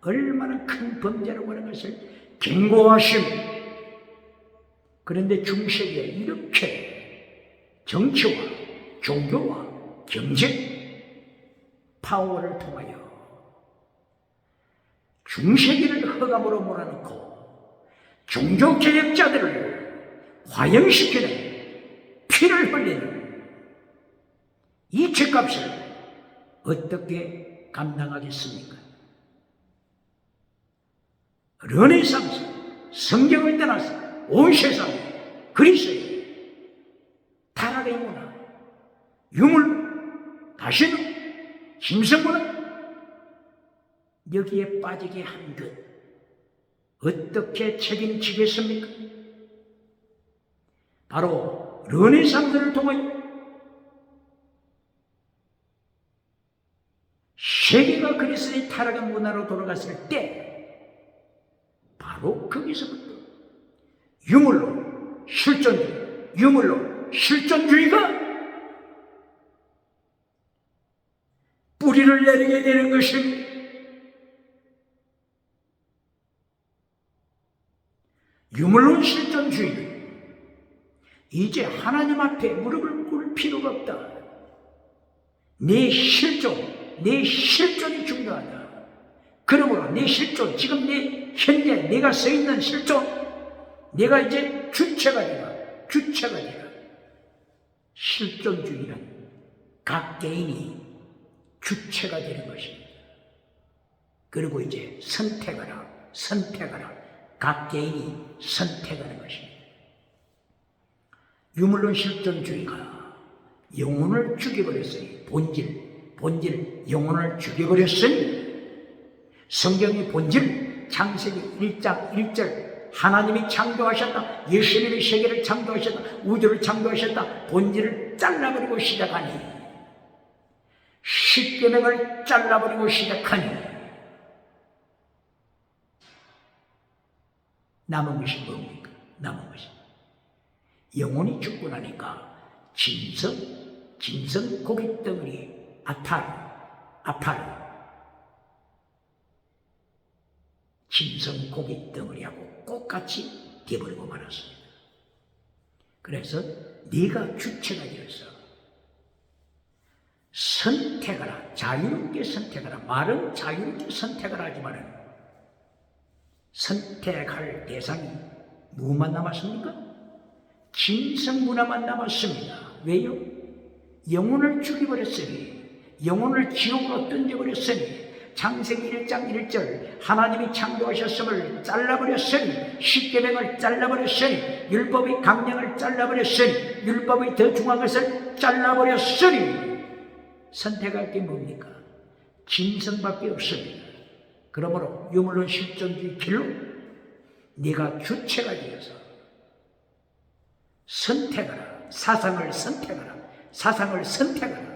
얼마나 큰 범죄라고 하는 것을 경고하십니다. 그런데 중세기에 이렇게 정치와 종교와 경제, 파워를 통하여 중세기를 흑암으로 몰아넣고 종교개혁자들을 화형시키는 피를 흘리는 이 죄값을 어떻게 감당하겠습니까? 르네상스, 성경을 떠나서 온 세상에 그리스의 타락의 문화, 유물, 다시는 짐승문화 여기에 빠지게 한 것 어떻게 책임지겠습니까? 바로 르네상스를 통하여 세계가 그리스도의 타락의 문화로 돌아갔을 때 바로 거기서부터 유물론 실존주의가 뿌리를 내리게 되는 것입니다. 유물론 실존주의는 이제 하나님 앞에 무릎을 꿇을 필요가 없다. 내 실존이 중요하다. 그러므로 내 실존, 지금 현재 내가 서 있는 실존, 내가 이제 주체가 되라. 실존주의는 각 개인이 주체가 되는 것입니다. 그리고 이제 선택하라. 각 개인이 선택하는 것입니다. 유물론 실존주의가 영혼을 죽여버렸으니 본질 영혼을 죽여버렸으니 성경의 본질 창세기 1장 1절 하나님이 창조하셨다. 예수님이 세계를 창조하셨다. 우주를 창조하셨다. 본질을 잘라버리고 시작하니 십계명을 잘라버리고 시작하니 남은 것이 뭡니까? 남은 것이 영혼이 죽고 나니까 짐승 고깃덩어리 아팔 짐승 고깃덩어리하고 똑같이 되어버리고 말았습니다. 그래서 네가 주체가 되어서 선택하라. 자유롭게 선택하라. 말은 자유롭게 선택하라 하지만은 선택할 대상이 무엇만 남았습니까? 짐승 문화만 남았습니다. 왜요? 영혼을 죽여버렸으니, 영혼을 지옥으로 던져버렸으니, 창세기 1장 1절 하나님이 창조하셨음을 잘라버렸으니, 십계명을 잘라버렸으니, 율법의 강령을 잘라버렸으니, 율법의 더 중요한 것을 잘라버렸으니 선택할 게 뭡니까? 짐승밖에 없습니다. 그러므로 유물론 실존주의 길로 네가 주체가 되어서 선택하라. 사상을 선택하라.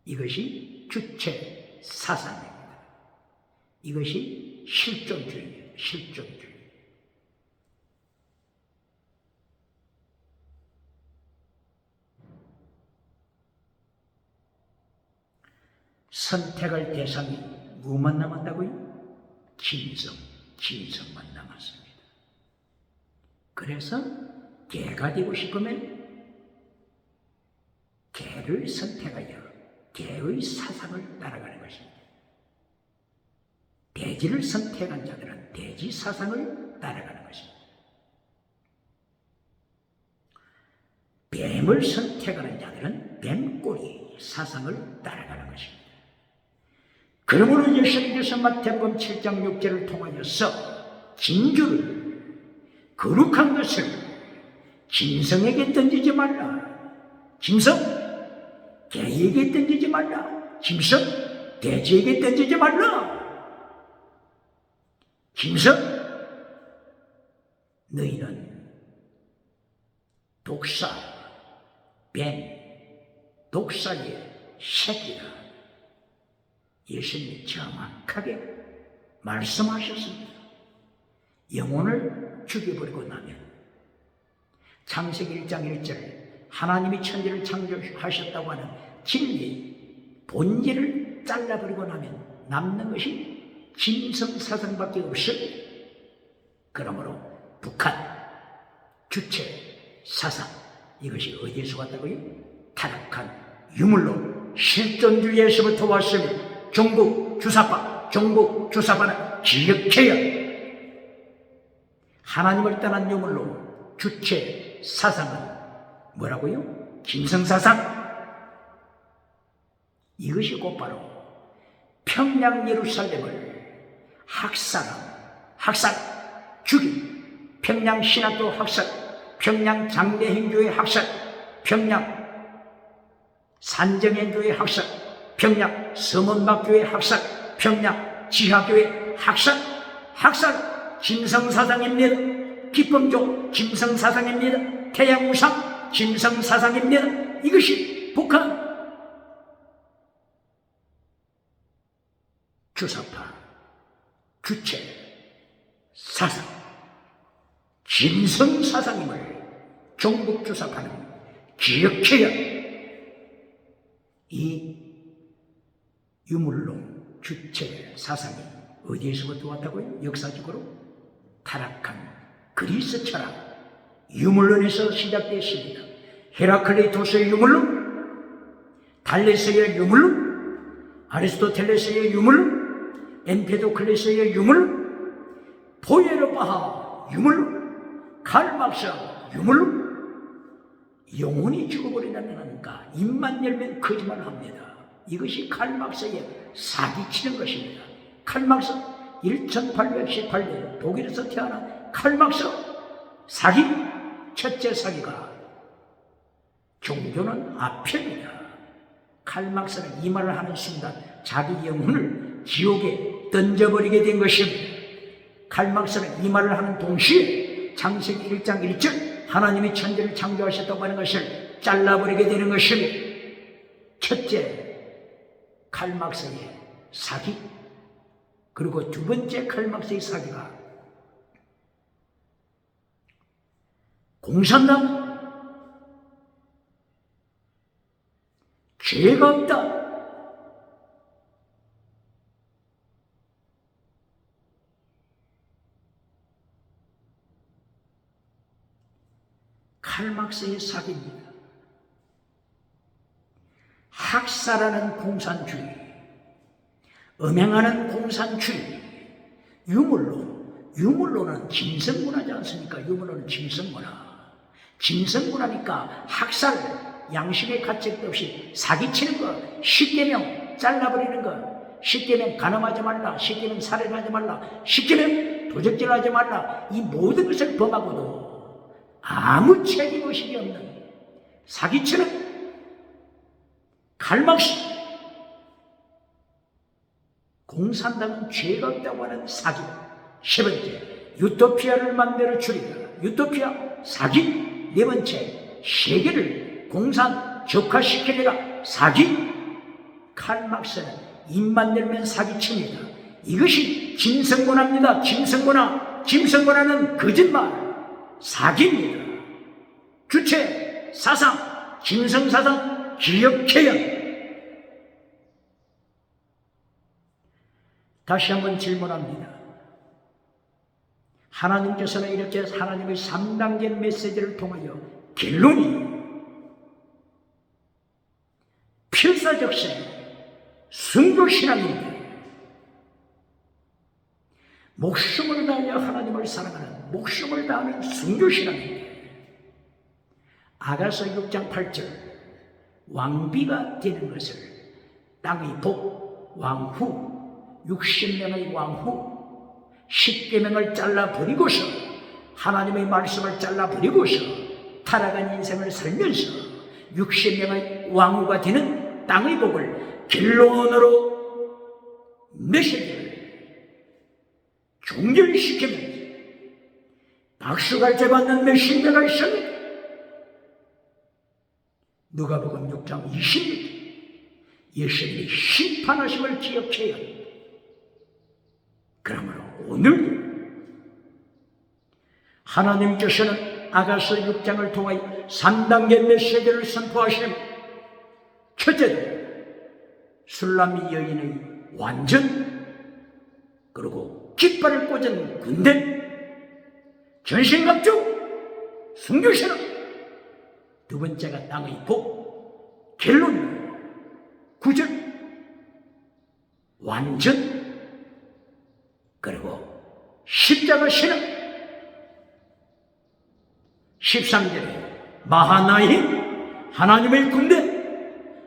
이것이 주체 사상입니다. 이것이 실존주의입니다. 실존주의. 선택할 대상이 무엇만 남았다고요? 짐승만 남았습니다. 그래서 개가 되고 싶으면 개를 선택하여 개의 사상을 따라가는 것입니다. 돼지를 선택한 자들은 돼지 사상을 따라가는 것입니다. 뱀을 선택하는 자들은 뱀꼬리 사상을 따라가는 것입니다. 그러므로 예수님께서 마태복음 7장 6절을 통하여서 진주를 거룩한 것을 짐승에게 던지지 말라. 짐승 개에게 던지지 말라. 짐승 돼지에게 던지지 말라. 짐승 너희는 독사 뱀 독사의 새끼라. 예수님이 정확하게 말씀하셨습니다. 영혼을 죽여버리고 나면 창세기 1장 1절 하나님이 천지를 창조하셨다고 하는 진리 본질을 잘라버리고 나면 남는 것이 짐승 사상밖에 없습니다. 그러므로 북한 주체 사상 이것이 어디에서 왔다고요? 타락한 유물론 실존주의에서부터 왔습니다. 종북 주사파는 기억해야 하나님을 떠난 유물론 주체 사상은 뭐라고요? 짐승사상. 이것이 곧바로 평양 예루살렘을 학살, 죽임, 평양 신학교 학살, 평양 장대행교회 학살, 평양 산정행교회 학살, 평양 서문박교회 학살, 평양 지하교회 학살, 짐승사상입니다. 기쁨종 짐승사상입니다. 태양우상 짐승사상입니다. 이것이 북한 주사파, 주체, 사상, 진성사상임을 종북주사파는 기억해야 이 유물론, 주체, 사상이 어디에서부터 왔다고요? 역사적으로 타락한 그리스 철학 유물론에서 시작됐습니다. 헤라클레이토스의 유물론, 달레스의 유물론, 아리스토텔레스의 유물론, 엠페도클레스의 유물론, 포에르바하 유물론, 칼막스 유물론. 영혼이 죽어버린다는가? 입만 열면 거짓말합니다. 이것이 칼막스의 사기치는 것입니다. 칼막스 1818년 독일에서 태어난 칼막스 사기, 첫째 사기가 종교는 아편이다. 칼막스는 이 말을 하는 순간 자기 영혼을 지옥에 던져버리게 된 것입니다. 칼막스는 이 말을 하는 동시에 창세기 1장 1절 하나님이 천지를 창조하셨다고 하는 것을 잘라버리게 되는 것입니다. 첫째 칼막스의 사기, 그리고 두 번째 칼막스의 사기가 공산당 죄가 없다. 칼막스의 사기입니다. 학살하는 공산주의, 음행하는 공산주의, 유물론은 짐승문화지 않습니까? 유물론은 짐승문화. 짐승문화니까 학살, 양심의 가책도 없이 사기치는 거, 10계명 잘라버리는 거, 10계명 간음하지 말라, 10계명 살인하지 말라, 10계명 도적질하지 말라, 이 모든 것을 범하고도 아무 책임의식이 없는 사기치는 칼막스. 공산당은 죄가 없다고 하는 사기. 세 번째, 유토피아를 만들어 주리라. 유토피아, 사기. 네 번째, 세계를 공산적화시키리라. 사기. 칼막스는 입만 열면 사기칩니다. 이것이 짐승문화입니다. 짐승문화. 짐승문화는 거짓말, 사기입니다. 주체, 사상, 짐승사상, 기억해야. 다시 한번 질문합니다. 하나님께서는 이렇게 하나님의 3단계 메시지를 통하여 결론이 필사적생 순교신앙인데 목숨을 다하여 하나님을 사랑하는 목숨을 다하는 순교신앙인데 아가서 6장 8절 왕비가 되는 것을 땅의 복, 왕후 60명의 왕후 10계명을 잘라버리고서 하나님의 말씀을 잘라버리고서 타락한 인생을 살면서 60명의 왕후가 되는 땅의 복을 결론으로 메시지를 종결시키면서 박수갈채 받는 메신저가 있습니다. 누가복음 6장 20절 예수님이 심판하심을 기억해야 합니다. 그러므로 오늘 하나님께서는 아가서 6장을 통하여 3단계 메시지를 선포하시는 첫째로 술람미 여인의 완전, 그리고 깃발을 꽂은 군대, 전신갑주, 순교신앙. 두 번째가 땅의 복, 결론, 구절, 완전, 그리고 십자가 신앙. 13절에 마하나임, 하나님의 군대,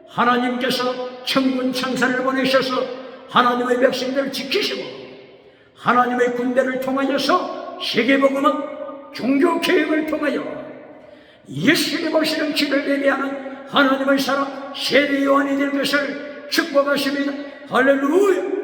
하나님께서 천군 천사를 보내셔서 하나님의 백성들을 지키시고 하나님의 군대를 통하여서 세계복음은 종교개혁을 통하여 예수님 오시는 길을 예비하는 하나님의 사람 세례요한이 될 것을 축복하십니다. 할렐루야.